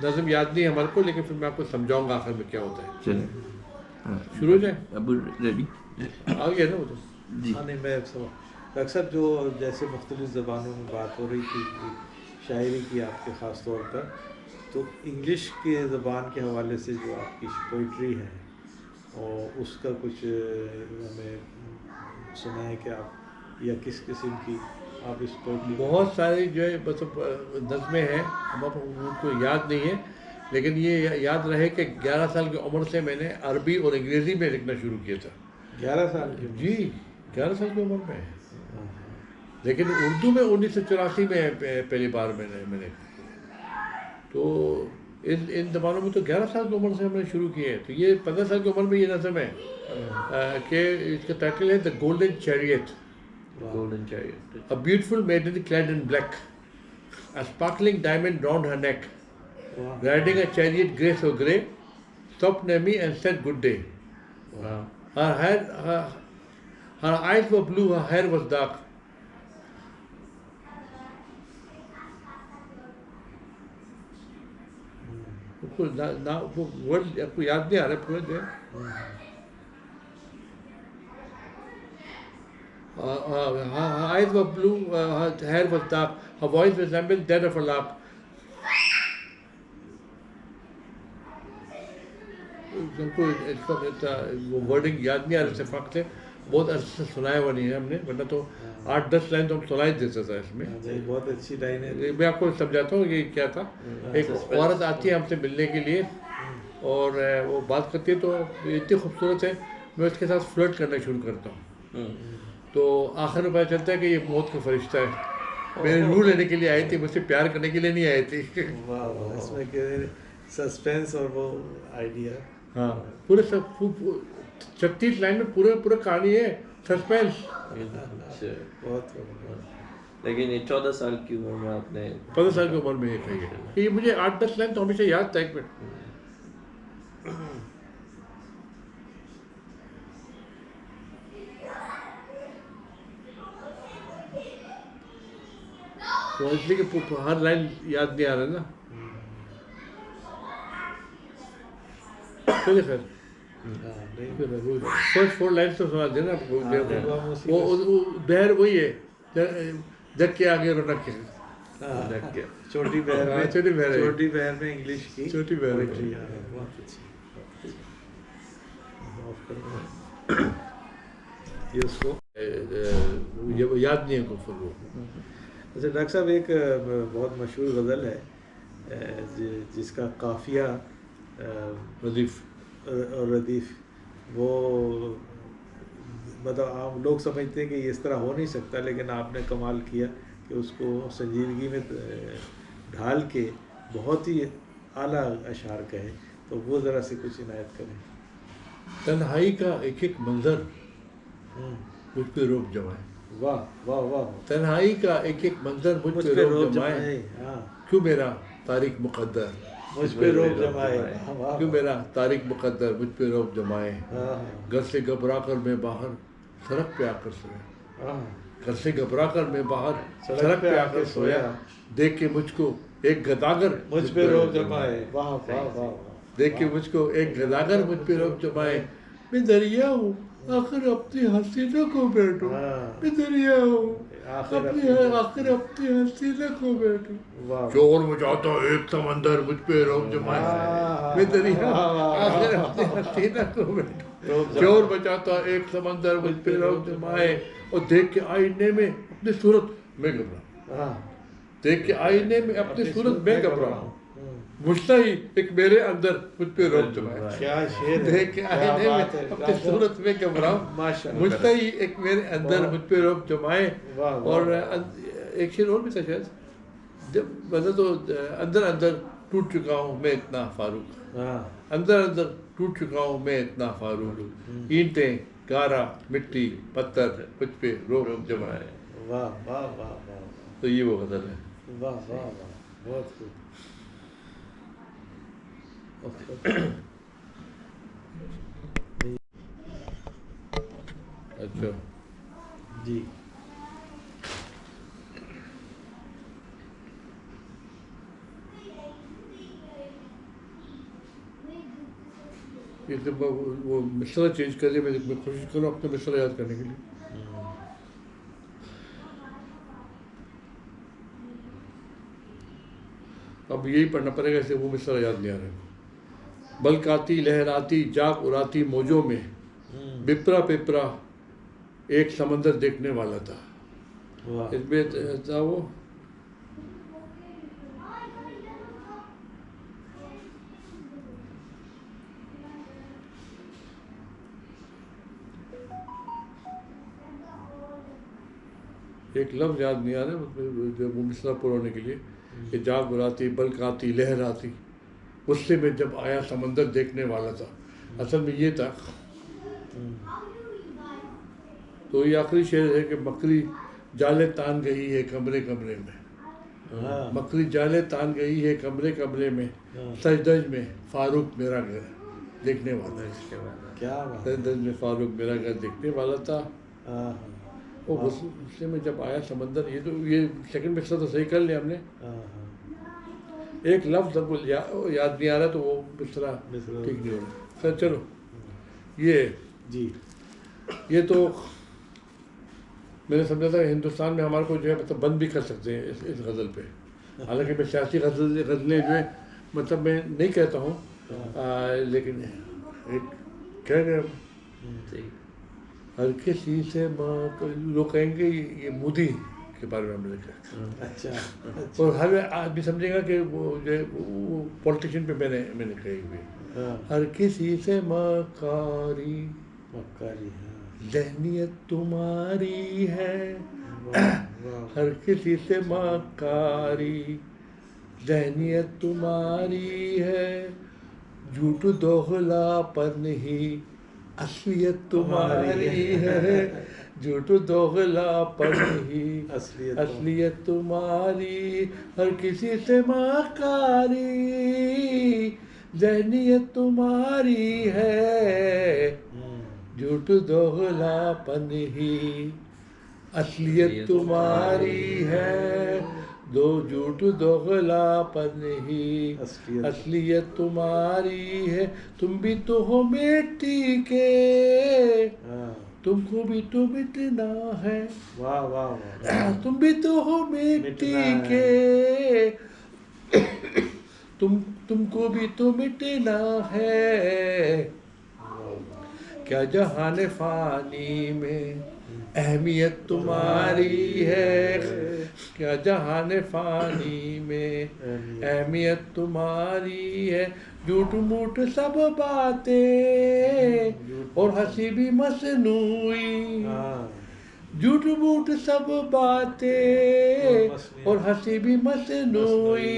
नज़म याद नहीं है हमारे को, लेकिन फिर मैं आपको समझाऊंगा आखिर में क्या होता है। चले शुरू हो जाए, अब रेडी। आ गया ना वो तो। जी हाँ, नहीं मैं समझ। डॉक्टर साहब, जो जैसे मुख्तलिफ ज़बानों में बात हो रही थी, शायरी की आपके ख़ास तौर पर, तो इंग्लिश के ज़बान के हवाले से जो आपकी पोइट्री है और उसका कुछ हमें सुना है कि आप या किस किस्म की आप इस पोइट्री बहुत सारी जो है मतलब नज़में हैं, हम उनको याद नहीं है, लेकिन ये याद रहे कि 11 साल की उम्र से मैंने अरबी और अंग्रेज़ी में लिखना शुरू किया था। 11 साल की? जी 11 साल की उम्र में, लेकिन उर्दू में 1984 में पहली बार मैंने तो इन ज़मानों में तो 11 साल की उम्र से हमने शुरू किए हैं, तो ये 15 साल की उम्र में ये नज़म है कि इसका टाइटल है the golden chariot. Golden chariot. A beautiful maiden clad in black, a sparkling diamond round her neck, riding a chariot grey so grey, stopped near me and said good day. Wow. Her eyes were blue, her hair was dark. वो word आपको याद नहीं आ रहा पूरे दिन। Her eyes were blue, her hair was dark, her voice resembled that of a lark. उनको इसका वो वर्डिंग याद नहीं आ रहा इत्तेफाक से, बहुत अच्छे से सुनाया हुआ नहीं है हमने, वरना तो 8-10 लाइन तो हम सुना ही देते थे इसमें। बहुत अच्छी लाइन है। मैं आपको समझाता हूँ ये क्या था। एक औरत आती है हमसे मिलने के लिए और वो बात करती है तो इतनी खूबसूरत है, मैं उसके साथ फ्लर्ट करना शुरू करता हूँ। तो आखिर में पता चलता है कि ये मौत का फरिश्ता है, मेरे रूह लेने के लिए आई थी, मुझसे प्यार करने के लिए नहीं आई थी। वाह वाह, इसमें सस्पेंस और वो आइडिया। हाँ, पूरे 36 लाइन में पूरा कहानी है, सस्पेंस। बहुत। लेकिन ये 14 साल की उम्र में आपने 15 साल की उम्र में ये कही है। ये मुझे 8-10 लाइन तो हमेशा याद था एक मिनट। तो इसलिए कि हर लाइन याद नहीं आ रहा ना। चलिए खैर, फर्स्ट 4 लाइन तो सुना देना आपको। वो बहर वही है, जग के आगे रौनक के। छोटी बहर में, छोटी बहर है। छोटी बहर में इंग्लिश की छोटी बहर में। पोएट्री। बहुत अच्छी। ये उसको ये याद नहीं है को फिर वो। अच्छा डॉक्टर साहब, एक बहुत मशहूर गज़ल है जिसका काफिया रदीफ और रदीफ, वो मतलब आम लोग समझते हैं कि इस तरह हो नहीं सकता, लेकिन आपने कमाल किया कि उसको संजीदगी में ढाल के बहुत ही आला अशार कहे, तो वो ज़रा से कुछ इनायत करें। तन्हाई का एक एक मंजर मुझ पे रोक जमाए। वाह वाह वाह। तन्हाई का एक एक मंजर मुझ पे रोक जमाए, क्यों मेरा तारीख मुकद्दर मुझ पे रोक जमाए, क्यों मेरा तारीख मुकद्दर मुझ पे रोक जमाए। घर से घबरा कर मैं बाहर सड़क पे आकर सोया, घर से घबरा कर मैं बाहर सड़क पे आकर सोया, देख के मुझको एक गदागर मुझ पे रोक जमाए। वाह वाह वाह। देख के मुझको एक गदागर मुझ पे रोक जमाए। मैं दरिया हूँ आखिर अपनी हसीना को बैठो, मैं दरिया हूँ आखिर अपनी हसीना को बैठो। शोर मचाता एक समंदर मुझ पे रोक जमाए, मैं दरिया आखिर अपनी हसीना को बैठो। शोर मचाता एक समंदर मुझ पे रोक जमाए, और देख के आईने में अपनी सूरत में घबरा, देख के आईने में अपनी सूरत में घबरा, मुझसे ही एक मेरे अंदर मुझ पे रोक जमाए। क्या शेर है, देख के आईने में अपनी सूरत में घबराओ, मुझसे ही एक मेरे अंदर मुझ पे रोक जमाए। और एक शेर और भी था शायद, जब मतलब तो अंदर अंदर टूट चुका हूँ मैं इतना फारूक, अंदर अंदर टूट चुका हूँ मैं इतना फारूक, ईंटें गारा मिट्टी पत्थर मुझ पे रोक जमाए। वाह वाह वाह वाह। तो ये वो गज़ल है। वाह वाह वाह, बहुत खूब। अच्छा जी। ये तो वो मिसरा चेंज कर दिया, मैं कोशिश करूँ अपने मिसरा याद करने के लिए। अब यही पढ़ना पड़ेगा, ऐसे वो मिसरा याद नहीं आ रहा। बलकाती लहराती जाग उड़ाती मौजों में बिपरा पिपरा एक समंदर देखने वाला था। इसमें था वो एक लफ्ज़ याद नहीं आ रहा वो मिसरा पुराने के लिए, कि जाग उड़ाती बलकाती लहराती गुस्से में जब आया समंदर देखने वाला था, असल में ये था। तो ये आखिरी शेर है कि मकड़ी जाले तान गई है कमरे कमरे में, हाँ, मकड़ी जाले तान गई है कमरे कमरे में, हाँ। सजदज में फारूक मेरा घर देखने वाला है। क्या बात है। सजदज में फारूक मेरा घर देखने वाला था। हाँ, वो गुस्से में जब आया समंदर, ये सेकंड मिक्सर तो सही कर लिया हमने। हाँ, हाँ। एक लफ्ज़ हमको याद नहीं आ रहा, तो वो मिसरा मिसरा। ठीक नहीं हो रहा। सर चलो, जी ये तो मैंने समझा था हिंदुस्तान में हमारे को जो है मतलब बंद भी कर सकते हैं इस गज़ल पे। हालांकि मैं सियासी गज़लें जो है मतलब मैं नहीं कहता हूँ, लेकिन एक कह रहे सही। हर किसी से लोग कहेंगे ये मोदी के बारे में हमने लिखा, अच्छा। और हर आदमी समझेगा कि वो जो है वो पॉलिटिशियन पे मैंने कही हुई। हाँ, हर किसी से मकारी मक्कारी। हाँ, ज़हनियत तुम्हारी है, वाह, वाह। हर किसी से मकारी ज़हनियत तुम्हारी है, झूठ दोगलापन ही असलियत तुम्हारी है, झूठ दोगलापन ही असलियत तुम्हारी, हर किसी से मकारी ज़हनियत तुम्हारी है, झूठ दोगलापन ही असलियत तुम्हारी है, दो झूठ दोगलापन ही असलियत तुम्हारी है, तुम भी तो हो मिट्टी के, हाँ, तुमको भी तो मिटना है, वाह वाह वाह। तुम भी तो हो मिट्टी मिटना के, तुमको भी तो मिटना है, क्या जहान फानी में अहमियत तुम्हारी है, क्या जहान फानी में अहमियत तुम्हारी है, झूठ मूठ सब बातें और हंसी भी मसनूई, हाँ, झूठ मूठ सब बातें और हंसी भी मसनूई,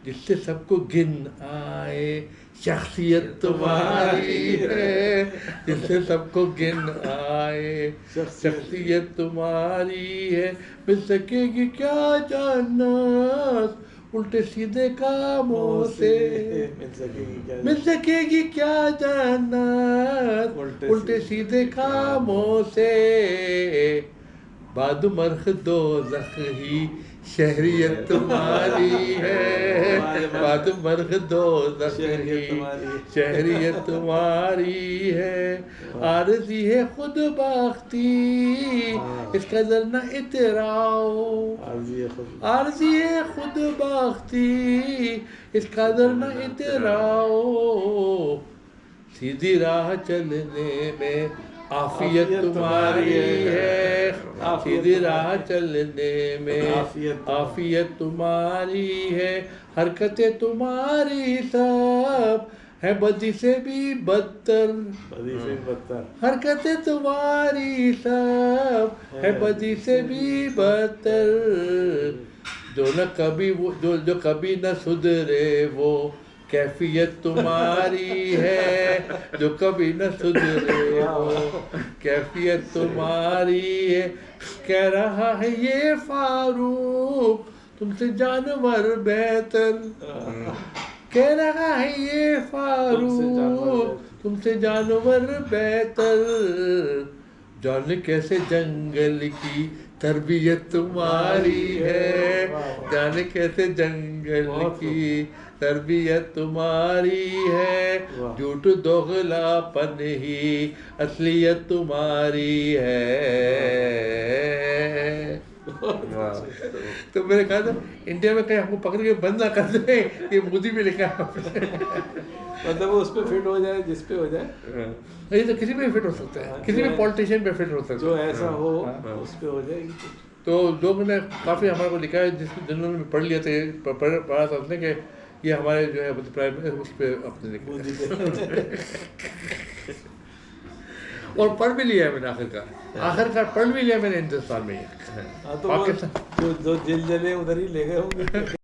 जिससे सबको गिन आए शख्सियत तुम्हारी है, जिससे सबको गिन आए शख्सियत तुम्हारी है, मिल सकेगी क्या जन्नत उल्टे सीधे कामों से, मिल सकेगी क्या जन्नत उल्टे सीधे कामों से, बाद मर्ख दोज़ख ही शहरियत तुम्हारी है, बाद मर्ख दोज़ख ही शहरियत तुम्हारी है, आरज़ी है खुद बाख्ती इस कदर न इतराओ, आरज़ी है खुद बाख्ती इस कदर न इतराओ, सीधी राह चलने में आफियत तुम्हारी है, सीधी राह चलने में आफियत तुम्हारी है, हरकतें तुम्हारी सब है बदी से भी बदतर, हरकतें तुम्हारी सब है बदी से भी बदतर, जो न कभी वो जो कभी न सुधरे वो कैफियत तुम्हारी है, जो कभी न सुधरे वो कैफियत तुम्हारी है, कह रहा है ये फारूक तुमसे जानवर बेहतर, कह रहा है ये फारूक तुमसे जानवर बेहतर, जान कैसे जंगल की तरबियत तुम्हारी है, जान कैसे जंगल की तरबियत तुम्हारी है, झूठ दोगलापन ही असलियत तुम्हारी है। तो मैंने कहा था इंडिया में कहीं हमको पकड़ के बंद ना कर दे, ये मोदी में लिखा है मतलब वो उस पे फिट हो जाए, जिस पे हो जाए, ये तो किसी पे फिट हो सकता है, किसी भी पॉलिटिशियन पे फिट हो सकता है, जो ऐसा हो उस पे हो जाएगी। तो लोग ने काफ़ी हमारे को लिखा है, जिन्होंने पढ़ लिया थे, पढ़ा था उसने कि ये हमारे जो है प्राइम उस पर अपने लिखा और पढ़ भी लिया है मैंने, आखिरकार पढ़ भी लिया मैंने हिंदुस्तान में। हाँ, तो जो जेल जले उधर ही ले गए होंगे।